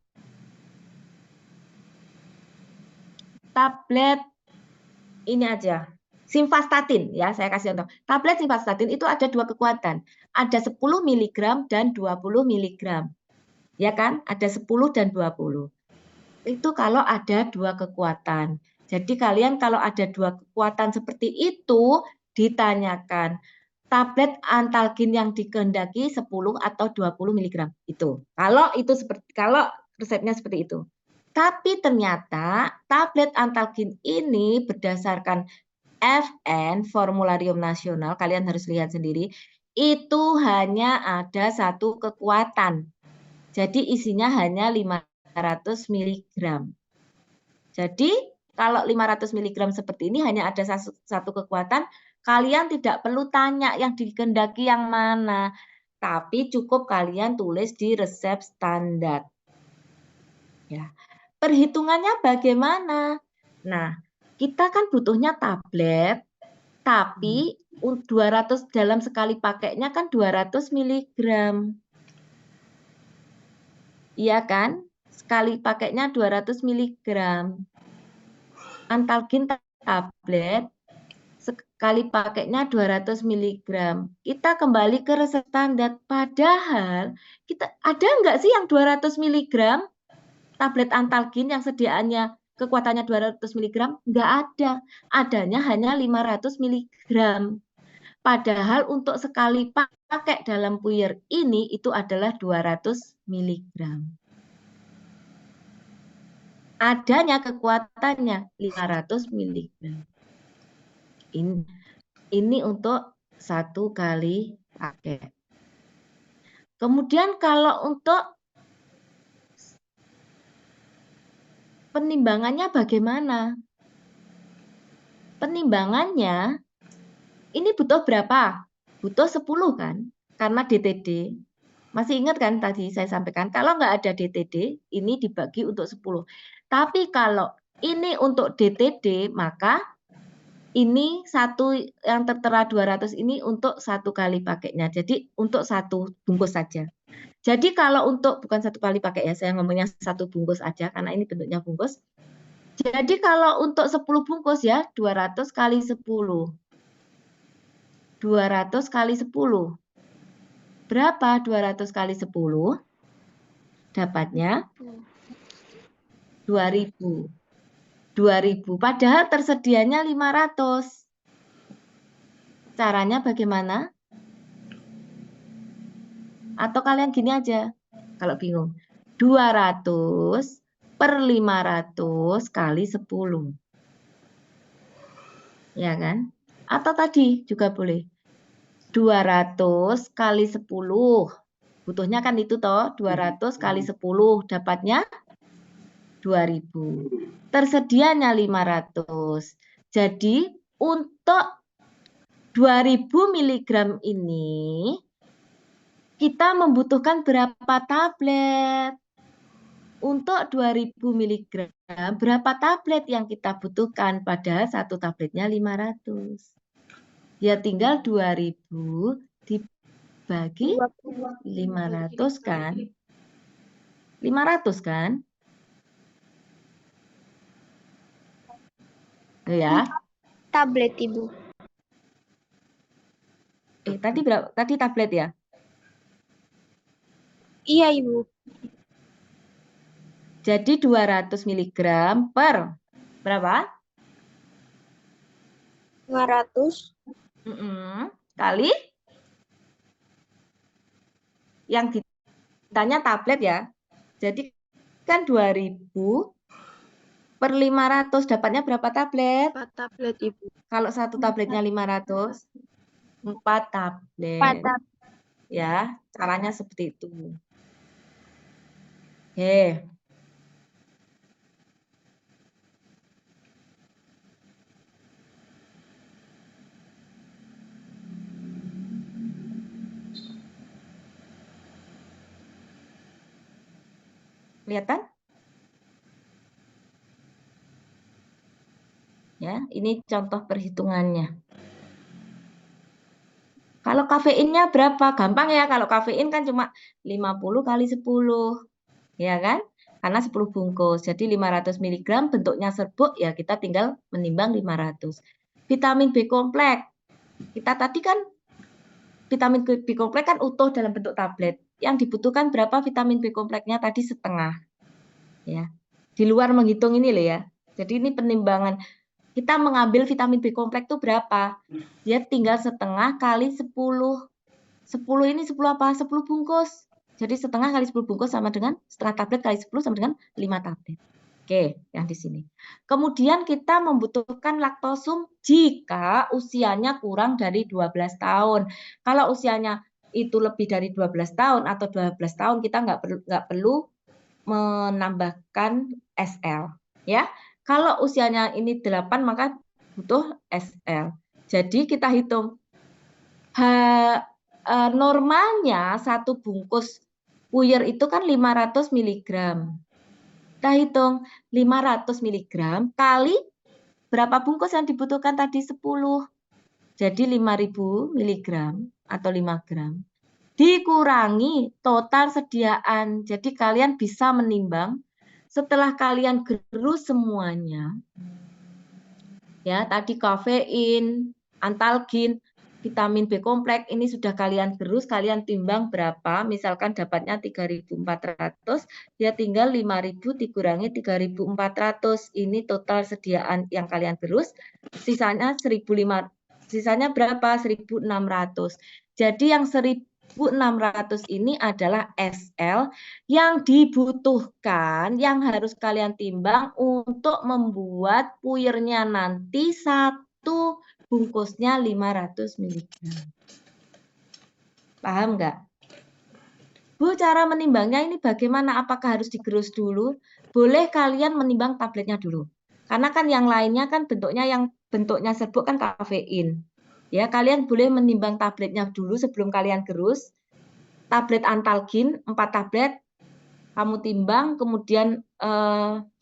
tablet ini aja, simvastatin ya, saya kasih contoh. Tablet simvastatin itu ada 2 kekuatan. Ada 10 mg dan 20 mg. Ya kan? Ada 10 dan 20. Itu kalau ada 2 kekuatan. Jadi kalian kalau ada 2 kekuatan seperti itu, ditanyakan tablet antalgin yang dikehendaki 10 atau 20 mg. Itu. Kalau resepnya seperti itu. Tapi ternyata tablet antalgin ini berdasarkan FN, Formularium Nasional, kalian harus lihat sendiri, itu hanya ada satu kekuatan. Jadi isinya hanya 500 mg. Jadi kalau 500 mg seperti ini hanya ada satu kekuatan, kalian tidak perlu tanya yang dikehendaki yang mana. Tapi cukup kalian tulis di resep standar. Ya. Perhitungannya bagaimana? Nah, kita kan butuhnya tablet, tapi 200 dalam sekali pakainya kan 200 mg. Iya kan? Sekali pakainya 200 mg. Antalgin tablet sekali pakainya 200 mg. Kita kembali ke resep standar. Padahal ada nggak sih yang 200 mg? Tablet antalgin yang sediaannya kekuatannya 200 mg? Nggak ada. Adanya hanya 500 mg. Padahal untuk sekali pakai dalam puyer ini itu adalah 200 mg. Adanya kekuatannya 500 mg. Ini untuk satu kali pakai. Kemudian kalau untuk penimbangannya bagaimana? Penimbangannya ini butuh berapa? Butuh 10 kan? Karena DTD. Masih ingat kan tadi saya sampaikan, kalau nggak ada DTD, ini dibagi untuk 10. Tapi kalau ini untuk DTD, maka ini satu yang tertera 200 ini untuk satu kali pakainya. Jadi untuk satu bungkus saja. Jadi kalau untuk, bukan satu kali pakai ya, saya ngomongnya satu bungkus aja, karena ini bentuknya bungkus. Jadi kalau untuk 10 bungkus ya, 200 kali 10. 200 kali 10. Berapa 200 kali 10? Dapatnya 2000. 2000. Padahal tersedianya 500. Caranya bagaimana? Atau kalian gini aja, kalau bingung. 200 per 500 kali 10. Ya kan? Atau tadi juga boleh. 200 kali 10. Butuhnya kan itu toh, 200 kali 10. Dapatnya 2000. Tersedianya 500. Jadi untuk 2000 mg ini kita membutuhkan berapa tablet? Untuk 2000 mg berapa tablet yang kita butuhkan? Padahal satu tabletnya 500. Ya tinggal 2000 dibagi 500 kan? 500 kan? Ya. Tablet, Ibu. Tadi berapa? Tadi tablet ya? Iya, Ibu. Jadi 200 mg per berapa? 500. Kali yang ditanya tablet ya. Jadi kan 2000 per 500 dapatnya berapa tablet? 4 tablet, Ibu. Kalau satu tabletnya 500, 4 tablet. 4 tablet. Ya, caranya seperti itu. Oke. Kelihatan? Ya, ini contoh perhitungannya. Kalau kafeinnya berapa? Gampang ya, kalau kafein kan cuma 50 kali 10. Ya kan? Karena 10 bungkus. Jadi 500 mg bentuknya serbuk, ya kita tinggal menimbang 500. Vitamin B kompleks. Kita tadi kan vitamin B kompleks kan utuh dalam bentuk tablet. Yang dibutuhkan berapa vitamin B kompleksnya tadi? Setengah. Ya. Di luar menghitung ini loh ya. Jadi ini penimbangan Kita mengambil vitamin B kompleks itu berapa? Dia tinggal setengah kali 10. 10 ini 10 apa? 10 bungkus. Jadi setengah kali 10 bungkus sama dengan setengah tablet kali 10 sama dengan 5 tablet. Oke, yang di sini. Kemudian kita membutuhkan laktosum jika usianya kurang dari 12 tahun. Kalau usianya itu lebih dari 12 tahun atau 12 tahun, kita nggak perlu menambahkan SL. Ya, kalau usianya ini 8 maka butuh SL. Jadi kita hitung normalnya satu bungkus puyer itu kan 500 mg. Kita hitung 500 mg kali berapa bungkus yang dibutuhkan tadi 10. Jadi 5.000 mg atau 5 gram. Dikurangi total sediaan. Jadi kalian bisa menimbang setelah kalian gerus semuanya. Ya, tadi kafein, antalgin, vitamin B kompleks ini sudah kalian gerus, kalian timbang berapa? Misalkan dapatnya 3.400, ya tinggal 5.000 dikurangi 3.400. Ini total sediaan yang kalian gerus. Sisanya 1.500. Sisanya berapa? 1.600. Jadi yang 1.600 ini adalah SL yang dibutuhkan, yang harus kalian timbang untuk membuat puyernya nanti satu bungkusnya 500 mg. Paham nggak? Bu, cara menimbangnya ini bagaimana? Apakah harus digerus dulu? Boleh kalian menimbang tabletnya dulu. Karena kan yang lainnya kan bentuknya serbuk kan kafein. Ya, kalian boleh menimbang tabletnya dulu sebelum kalian gerus. Tablet antalgin 4 tablet kamu timbang, kemudian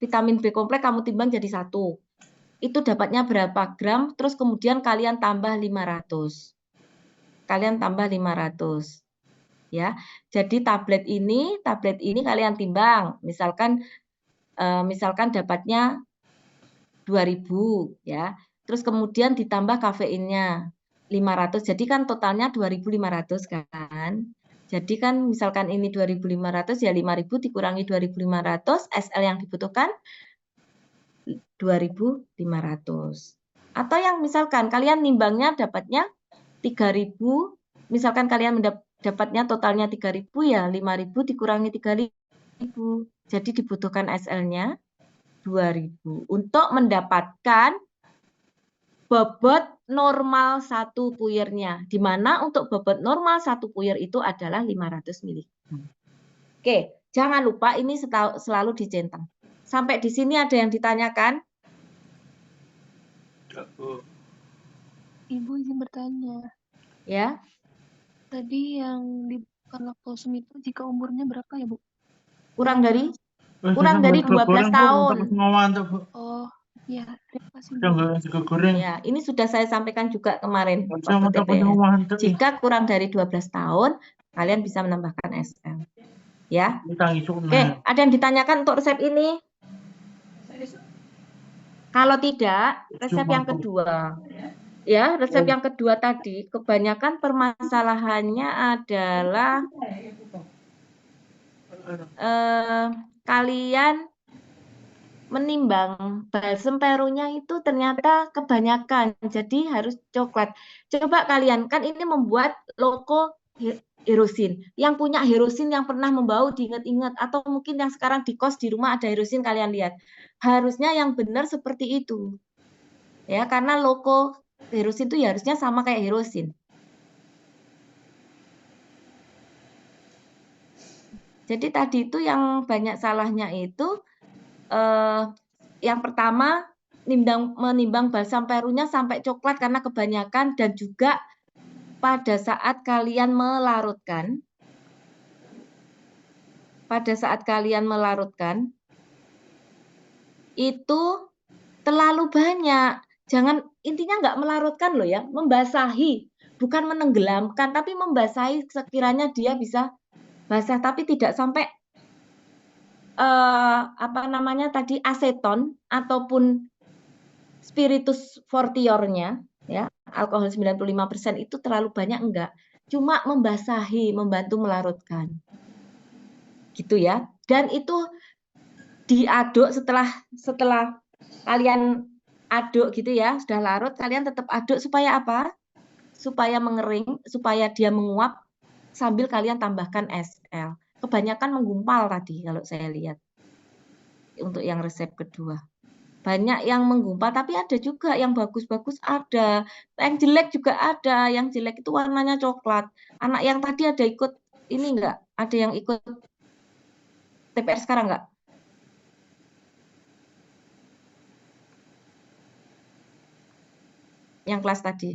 vitamin B kompleks kamu timbang jadi 1. Itu dapatnya berapa gram, terus kemudian kalian tambah 500. Kalian tambah 500. Ya. Jadi tablet ini kalian timbang. Misalkan dapatnya 2000 ya. Terus kemudian ditambah kafeinnya 500. Jadi kan totalnya 2.500 kan. Jadi kan misalkan ini 2.500 ya 5.000 dikurangi 2.500, SL yang dibutuhkan 2.500. Atau yang misalkan kalian nimbangnya dapatnya 3.000, misalkan kalian dapatnya totalnya 3.000 ya 5.000 dikurangi 3.000. Jadi dibutuhkan SL-nya 2.000 untuk mendapatkan bobot normal satu puyernya, di mana untuk bobot normal satu puyer itu adalah 500 mg. Oke, jangan lupa ini selalu dicentang. Sampai di sini ada yang ditanyakan? Ibu izin bertanya. Ya. Tadi yang dibutuhkan laktosum itu jika umurnya berapa ya, Bu? Kurang dari 12 tahun. Oh, ya, terima kasih, Bu. Jangan juga goreng. Ya, ini sudah saya sampaikan juga kemarin waktu Sama TPS. Jika kurang dari 12 tahun, kalian bisa menambahkan SL. Ya. Oke, ada yang ditanyakan untuk resep ini? Kalau tidak, resep yang kedua. Ya, resep yang kedua tadi, kebanyakan permasalahannya adalah kalian menimbang balsem perunya itu ternyata kebanyakan, jadi harus coklat. Coba kalian, kan ini membuat logo Hirosin. Yang punya Hirosin yang pernah membau diingat-ingat, atau mungkin yang sekarang di kos di rumah ada Hirosin, kalian lihat. Harusnya yang benar seperti itu. Ya, karena logo Hirosin itu ya harusnya sama kayak Hirosin. Jadi tadi itu yang banyak salahnya itu yang pertama menimbang balsam perunya sampai coklat karena kebanyakan, dan juga pada saat kalian melarutkan itu terlalu banyak. Jangan, intinya nggak melarutkan loh ya, membasahi, bukan menenggelamkan, tapi membasahi sekiranya dia bisa basah, tapi tidak sampai aseton ataupun spiritus fortiornya ya, alkohol 95% itu terlalu banyak, enggak. Cuma membasahi, membantu melarutkan. Gitu ya. Dan itu diaduk setelah kalian aduk gitu ya, sudah larut, kalian tetap aduk supaya apa? Supaya mengering, supaya dia menguap sambil kalian tambahkan SL. Kebanyakan menggumpal tadi kalau saya lihat untuk yang resep kedua. Banyak yang menggumpal, tapi ada juga yang bagus-bagus ada. Yang jelek juga ada. Yang jelek itu warnanya coklat. Anak yang tadi ada ikut ini enggak? Ada yang ikut TPR sekarang enggak? Yang kelas tadi.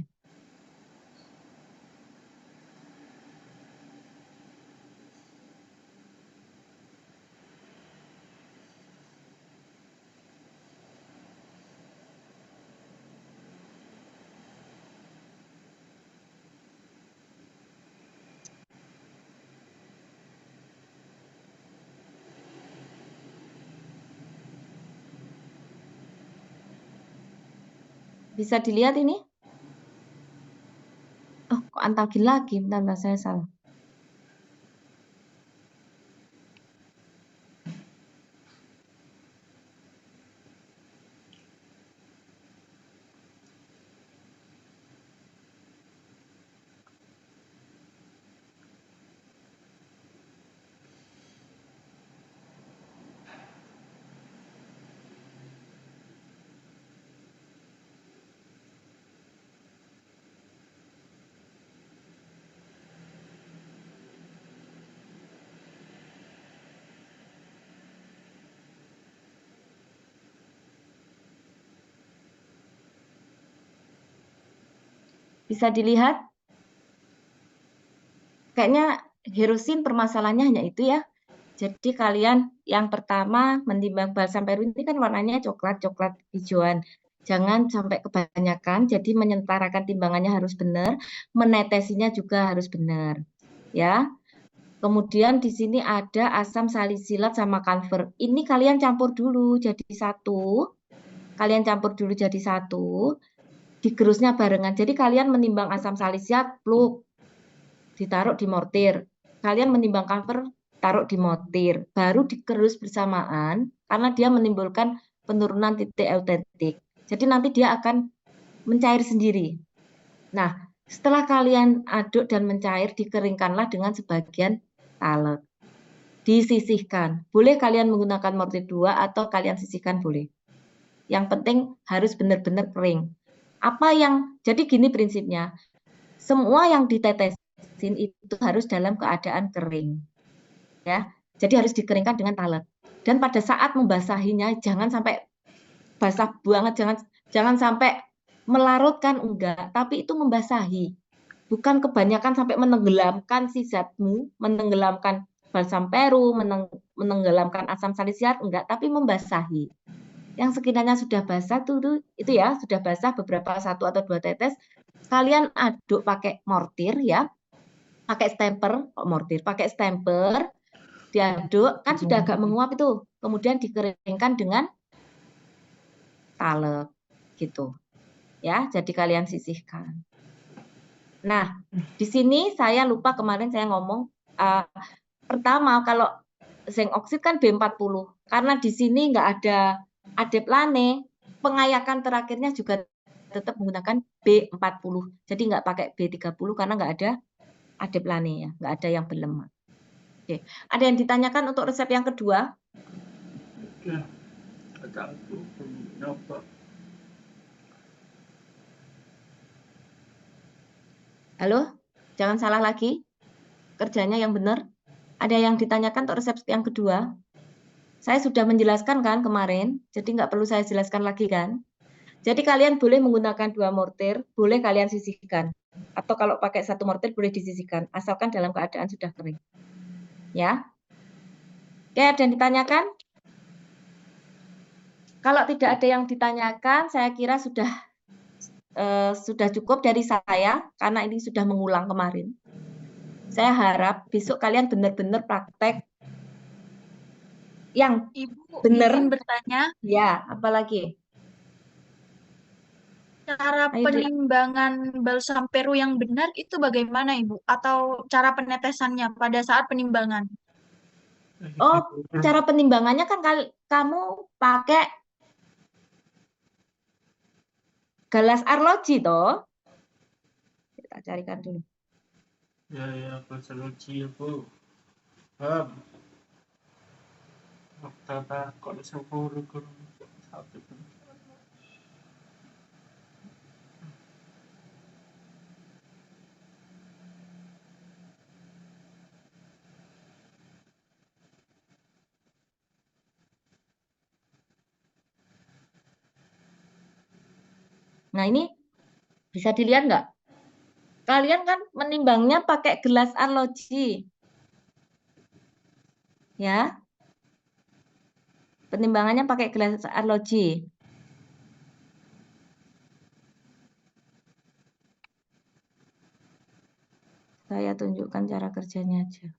Bisa dilihat ini? Oh, kok antagin lagi? Bentar, saya salah. Bisa dilihat? Kayaknya Hirosin permasalahannya hanya itu ya. Jadi kalian yang pertama menimbang balsam peru ini kan warnanya coklat hijauan. Jangan sampai kebanyakan, jadi menyentarakan timbangannya harus benar, menetesinya juga harus benar. Ya. Kemudian di sini ada asam salisilat sama camphor. Ini kalian campur dulu jadi satu. Kalian campur dulu jadi satu. Digerusnya barengan. Jadi kalian menimbang asam salisilat, pluk, ditaruh di mortir. Kalian menimbang camphor, taruh di mortir. Baru digerus bersamaan karena dia menimbulkan penurunan titik eutentik. Jadi nanti dia akan mencair sendiri. Nah, setelah kalian aduk dan mencair, dikeringkanlah dengan sebagian talet. Disisihkan. Boleh kalian menggunakan mortir 2 atau kalian sisihkan boleh. Yang penting harus benar-benar kering. Jadi gini prinsipnya. Semua yang ditetesin itu harus dalam keadaan kering. Ya. Jadi harus dikeringkan dengan talet. Dan pada saat membasahinya jangan sampai basah banget, jangan sampai melarutkan, enggak, tapi itu membasahi. Bukan kebanyakan sampai menenggelamkan si zatmu, menenggelamkan balsam peru, menenggelamkan asam salisilat, enggak, tapi membasahi. Yang sekiranya sudah basah itu ya, sudah basah beberapa 1 atau 2 tetes, kalian aduk pakai mortir ya. Pakai stemper, pakai stemper, diaduk, kan sudah agak menguap itu. Kemudian dikeringkan dengan talet gitu. Ya, jadi kalian sisihkan. Nah, di sini saya lupa kemarin saya ngomong pertama kalau zinc oksid kan B40. Karena di sini nggak ada adeplane, pengayakan terakhirnya juga tetap menggunakan B40. Jadi nggak pakai B30 karena nggak ada adeplane ya, nggak ada yang berlemak. Oke, ada yang ditanyakan untuk resep yang kedua? Ya, ada aku nyoba. Halo, jangan salah lagi. Kerjanya yang benar. Ada yang ditanyakan untuk resep yang kedua? Saya sudah menjelaskan kan kemarin, jadi nggak perlu saya jelaskan lagi kan? Jadi kalian boleh menggunakan 2 mortir, boleh kalian sisihkan. Atau kalau pakai 1 mortir boleh disisihkan, asalkan dalam keadaan sudah kering. Ya. Oke, ada yang ditanyakan? Kalau tidak ada yang ditanyakan, saya kira sudah cukup dari saya, karena ini sudah mengulang kemarin. Saya harap besok kalian benar-benar praktek yang Ibu, benar. izin bertanya, Ya, apalagi? cara penimbangan balsam peru yang benar itu bagaimana, Ibu? Atau cara penetesannya pada saat penimbangan? Oh, cara penimbangannya kan kamu pakai gelas arloji toh. Kita carikan dulu. Ya, konservasi Bu. Paham. Tata kok 10 kurang 1. Nah, ini bisa dilihat nggak? Kalian kan menimbangnya pakai gelas arloji. Ya. Penimbangannya pakai gelas arloji. Saya tunjukkan cara kerjanya aja.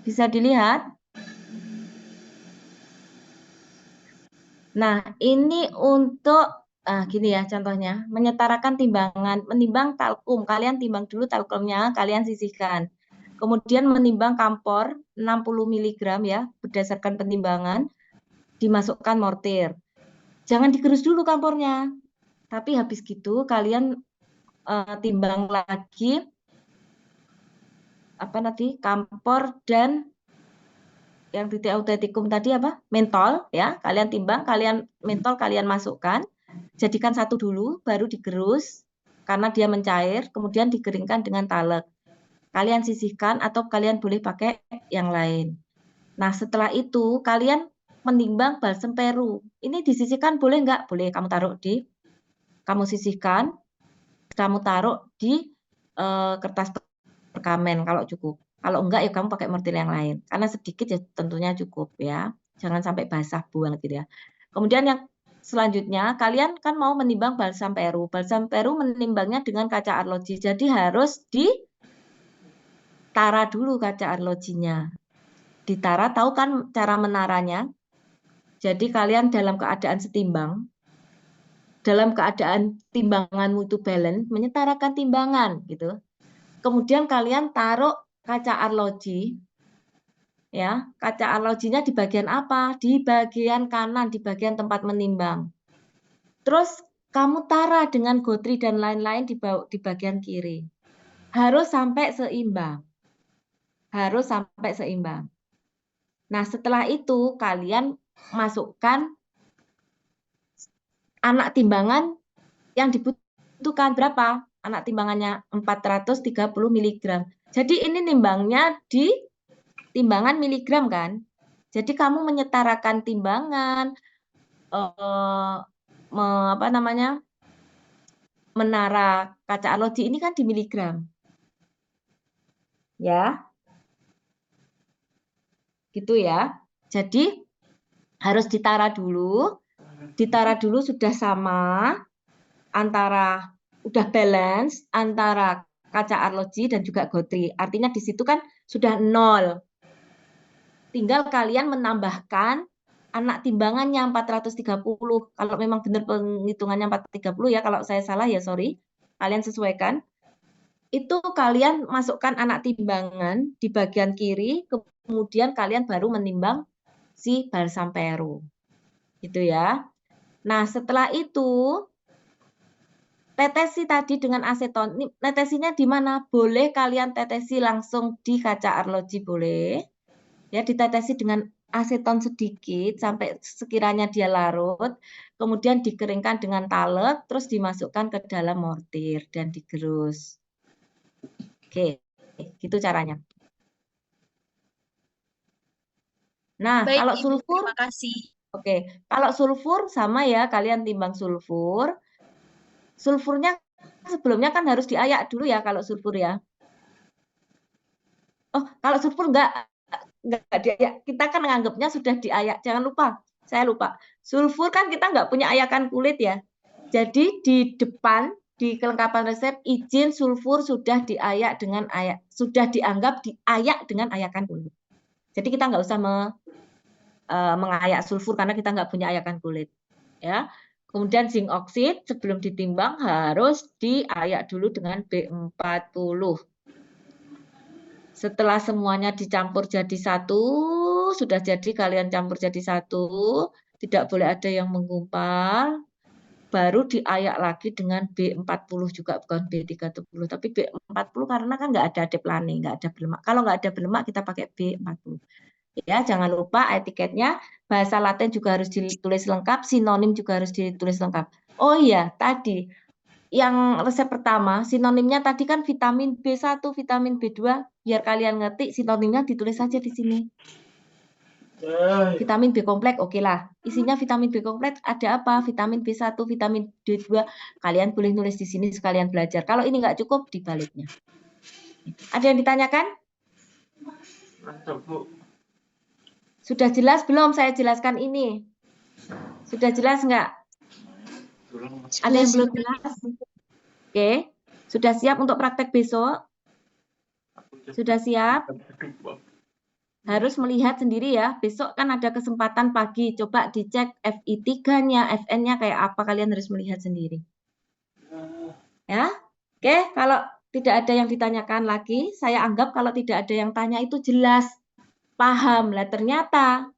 Bisa dilihat? Nah, ini untuk gini ya contohnya, menyetarakan timbangan, menimbang talkum, kalian timbang dulu talkumnya, kalian sisihkan. Kemudian menimbang kampor 60 mg ya, berdasarkan penimbangan, dimasukkan mortir. Jangan digerus dulu kampornya. Tapi habis gitu kalian timbang lagi kampor dan yang titik autentikum tadi mentol ya, kalian timbang, kalian mentol kalian masukkan, jadikan satu dulu baru digerus karena dia mencair, kemudian dikeringkan dengan talek. Kalian sisihkan atau kalian boleh pakai yang lain. Nah, setelah itu kalian menimbang balsem peru. Ini disisihkan boleh nggak? Boleh, kamu sisihkan, kamu taruh di kertas perkamen kalau cukup. Kalau enggak ya kamu pakai mortir yang lain. Karena sedikit ya tentunya cukup ya. Jangan sampai basah buang gitu ya. Kemudian yang selanjutnya kalian kan mau menimbang balsam peru. Balsam peru menimbangnya dengan kaca arloji. Jadi harus ditara dulu kaca arlojinya. Ditara, tahu kan cara menaranya? Jadi kalian dalam keadaan setimbang, dalam keadaan timbanganmu itu balance, menyetarakan timbangan gitu. Kemudian kalian taruh kaca arloji, ya, kaca arlojinya di bagian apa? Di bagian kanan, di bagian tempat menimbang. Terus kamu tara dengan gotri dan lain-lain di bagian kiri. Harus sampai seimbang. Harus sampai seimbang. Nah, setelah itu kalian masukkan anak timbangan yang dibutuhkan berapa? Anak timbangannya 430 mg. Jadi ini nimbangnya di timbangan miligram kan? Jadi kamu menyetarakan timbangan, menara kaca arloji ini kan di miligram. Ya. Gitu ya. Jadi harus ditara dulu sudah sama antara udah balance antara kaca arloji dan juga gotri. Artinya di situ kan sudah 0. Tinggal kalian menambahkan anak timbangannya 430. Kalau memang benar penghitungannya 430 ya, kalau saya salah ya sorry. Kalian sesuaikan. Itu kalian masukkan anak timbangan di bagian kiri, kemudian kalian baru menimbang si balsam peru. Gitu ya. Nah, setelah itu tetesi tadi dengan aseton. Tetesinya di mana? Boleh kalian tetesi langsung di kaca arloji boleh. Ya, ditetesi dengan aseton sedikit sampai sekiranya dia larut, kemudian dikeringkan dengan talek, terus dimasukkan ke dalam mortir dan digerus. Oke, gitu caranya. Nah, Baik, kalau Ibu, sulfur, terima kasih. oke, kalau sulfur sama ya, kalian timbang sulfur. Sulfurnya sebelumnya kan harus diayak dulu ya kalau sulfur ya. Oh, kalau sulfur enggak diayak. Kita kan menganggapnya sudah diayak. Jangan lupa, saya lupa. Sulfur kan kita enggak punya ayakan kulit ya. Jadi di depan di kelengkapan resep izin sulfur sudah diayak dengan sudah dianggap diayak dengan ayakan kulit. Jadi kita nggak usah mengayak sulfur karena kita nggak punya ayakan kulit. Ya. Kemudian zinc oksid sebelum ditimbang harus diayak dulu dengan B40. Setelah semuanya dicampur jadi satu, sudah jadi kalian campur jadi satu, tidak boleh ada yang menggumpal, baru diayak lagi dengan B40 juga, bukan B30, tapi B40 karena kan nggak ada deplane, nggak ada berlemak. Kalau nggak ada berlemak kita pakai B40. Ya, jangan lupa etiketnya bahasa Latin juga harus ditulis lengkap, sinonim juga harus ditulis lengkap. Oh iya, tadi yang resep pertama, sinonimnya tadi kan vitamin B1, vitamin B2, biar kalian ngerti sinonimnya ditulis saja di sini. Vitamin B kompleks, oke lah. Isinya vitamin B kompleks ada apa? Vitamin B1, vitamin B2, kalian boleh nulis di sini sekalian belajar. Kalau ini nggak cukup, dibaliknya. Ada yang ditanyakan? Sudah jelas belum saya jelaskan ini? Sudah jelas nggak? Ada yang belum jelas? Oke, sudah siap untuk praktek besok? Sudah siap? Harus melihat sendiri ya. Besok kan ada kesempatan pagi. Coba dicek FI3-nya, FN-nya kayak apa. Kalian harus melihat sendiri. Ya, oke. Kalau tidak ada yang ditanyakan lagi, saya anggap kalau tidak ada yang tanya itu jelas. Paham. Lah ternyata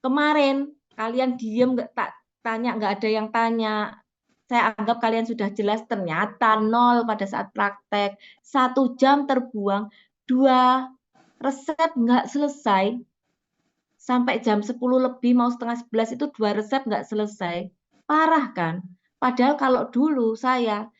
kemarin kalian diem nggak tanya, nggak ada yang tanya. Saya anggap kalian sudah jelas, ternyata 0 pada saat praktek. 1 jam terbuang, 2 resep nggak selesai. Sampai jam 10 lebih, mau setengah 11 itu 2 resep nggak selesai. Parah kan? Padahal kalau dulu saya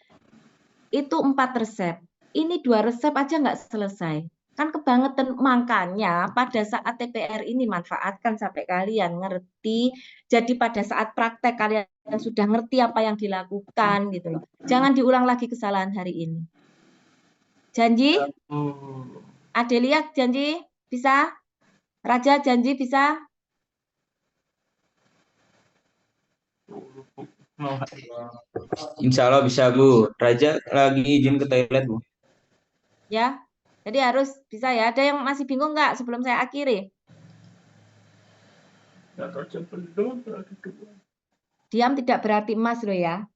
itu 4 resep. Ini 2 resep aja nggak selesai. Kan kebangetan, makanya pada saat TPR ini manfaatkan sampai kalian ngerti. Jadi pada saat praktek kalian sudah ngerti apa yang dilakukan gitu loh. Jangan diulang lagi kesalahan hari ini. Janji? Adelia janji bisa? Raja janji bisa? Insya Allah bisa, Bu. Raja lagi izin ke toilet, Bu. Ya. Jadi harus bisa ya. Ada yang masih bingung nggak sebelum saya akhiri? Diam tidak berarti emas loh ya.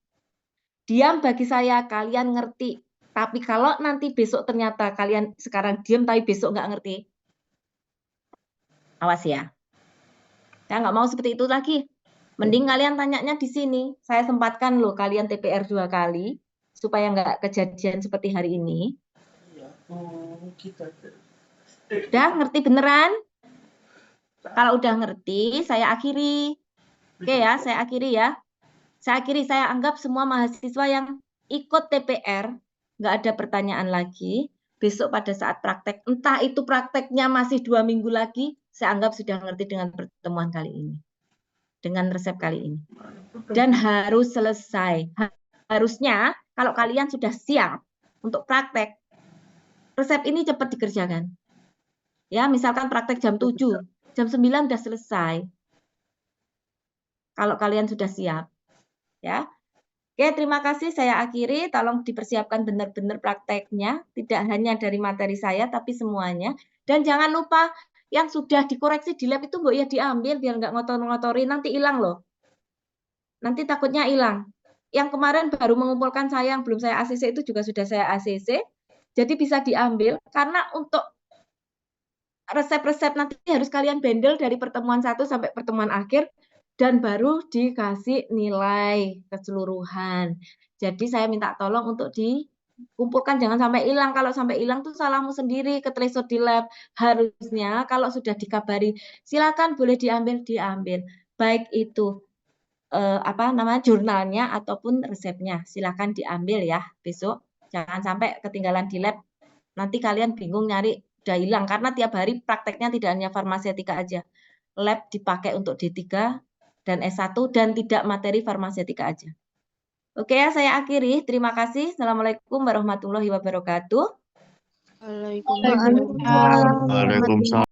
Diam bagi saya kalian ngerti. Tapi kalau nanti besok ternyata kalian sekarang diam tapi besok nggak ngerti. Awas ya. Saya nggak mau seperti itu lagi. Mending kalian tanyanya di sini. Saya sempatkan loh kalian TPR 2 kali. Supaya nggak kejadian seperti hari ini. Udah ngerti beneran? Kalau udah ngerti, saya akhiri. Oke ya, saya akhiri ya. Saya anggap semua mahasiswa yang ikut TPR, nggak ada pertanyaan lagi. Besok pada saat praktek, entah itu prakteknya masih 2 minggu lagi, saya anggap sudah ngerti dengan pertemuan kali ini. Dengan resep kali ini. Dan harus selesai. Harusnya, kalau kalian sudah siap untuk praktek, resep ini cepat dikerjakan. Ya, misalkan praktek jam 7, jam 9 sudah selesai. Kalau kalian sudah siap. Ya. Oke, terima kasih. Saya akhiri. Tolong dipersiapkan benar-benar prakteknya. Tidak hanya dari materi saya, tapi semuanya. Dan jangan lupa, yang sudah dikoreksi di lab itu mbok ya diambil, biar nggak ngotor-ngotorin. Nanti hilang loh. Nanti takutnya hilang. Yang kemarin baru mengumpulkan saya, yang belum saya ACC itu juga sudah saya ACC. Jadi bisa diambil, karena untuk resep-resep nanti harus kalian bendel dari pertemuan 1 sampai pertemuan akhir, dan baru dikasih nilai keseluruhan. Jadi saya minta tolong untuk dikumpulkan, jangan sampai hilang. Kalau sampai hilang tuh salahmu sendiri, ketresot di lab. Harusnya kalau sudah dikabari, silakan boleh diambil. Baik itu jurnalnya ataupun resepnya, silakan diambil ya besok. Jangan sampai ketinggalan di lab. Nanti kalian bingung nyari, udah hilang. Karena tiap hari prakteknya tidak hanya farmasetika aja. Lab dipakai untuk D3 dan S1 dan tidak materi farmasetika aja. Oke ya, saya akhiri. Terima kasih. Assalamualaikum warahmatullahi wabarakatuh. Waalaikumsalam. Waalaikumsalam.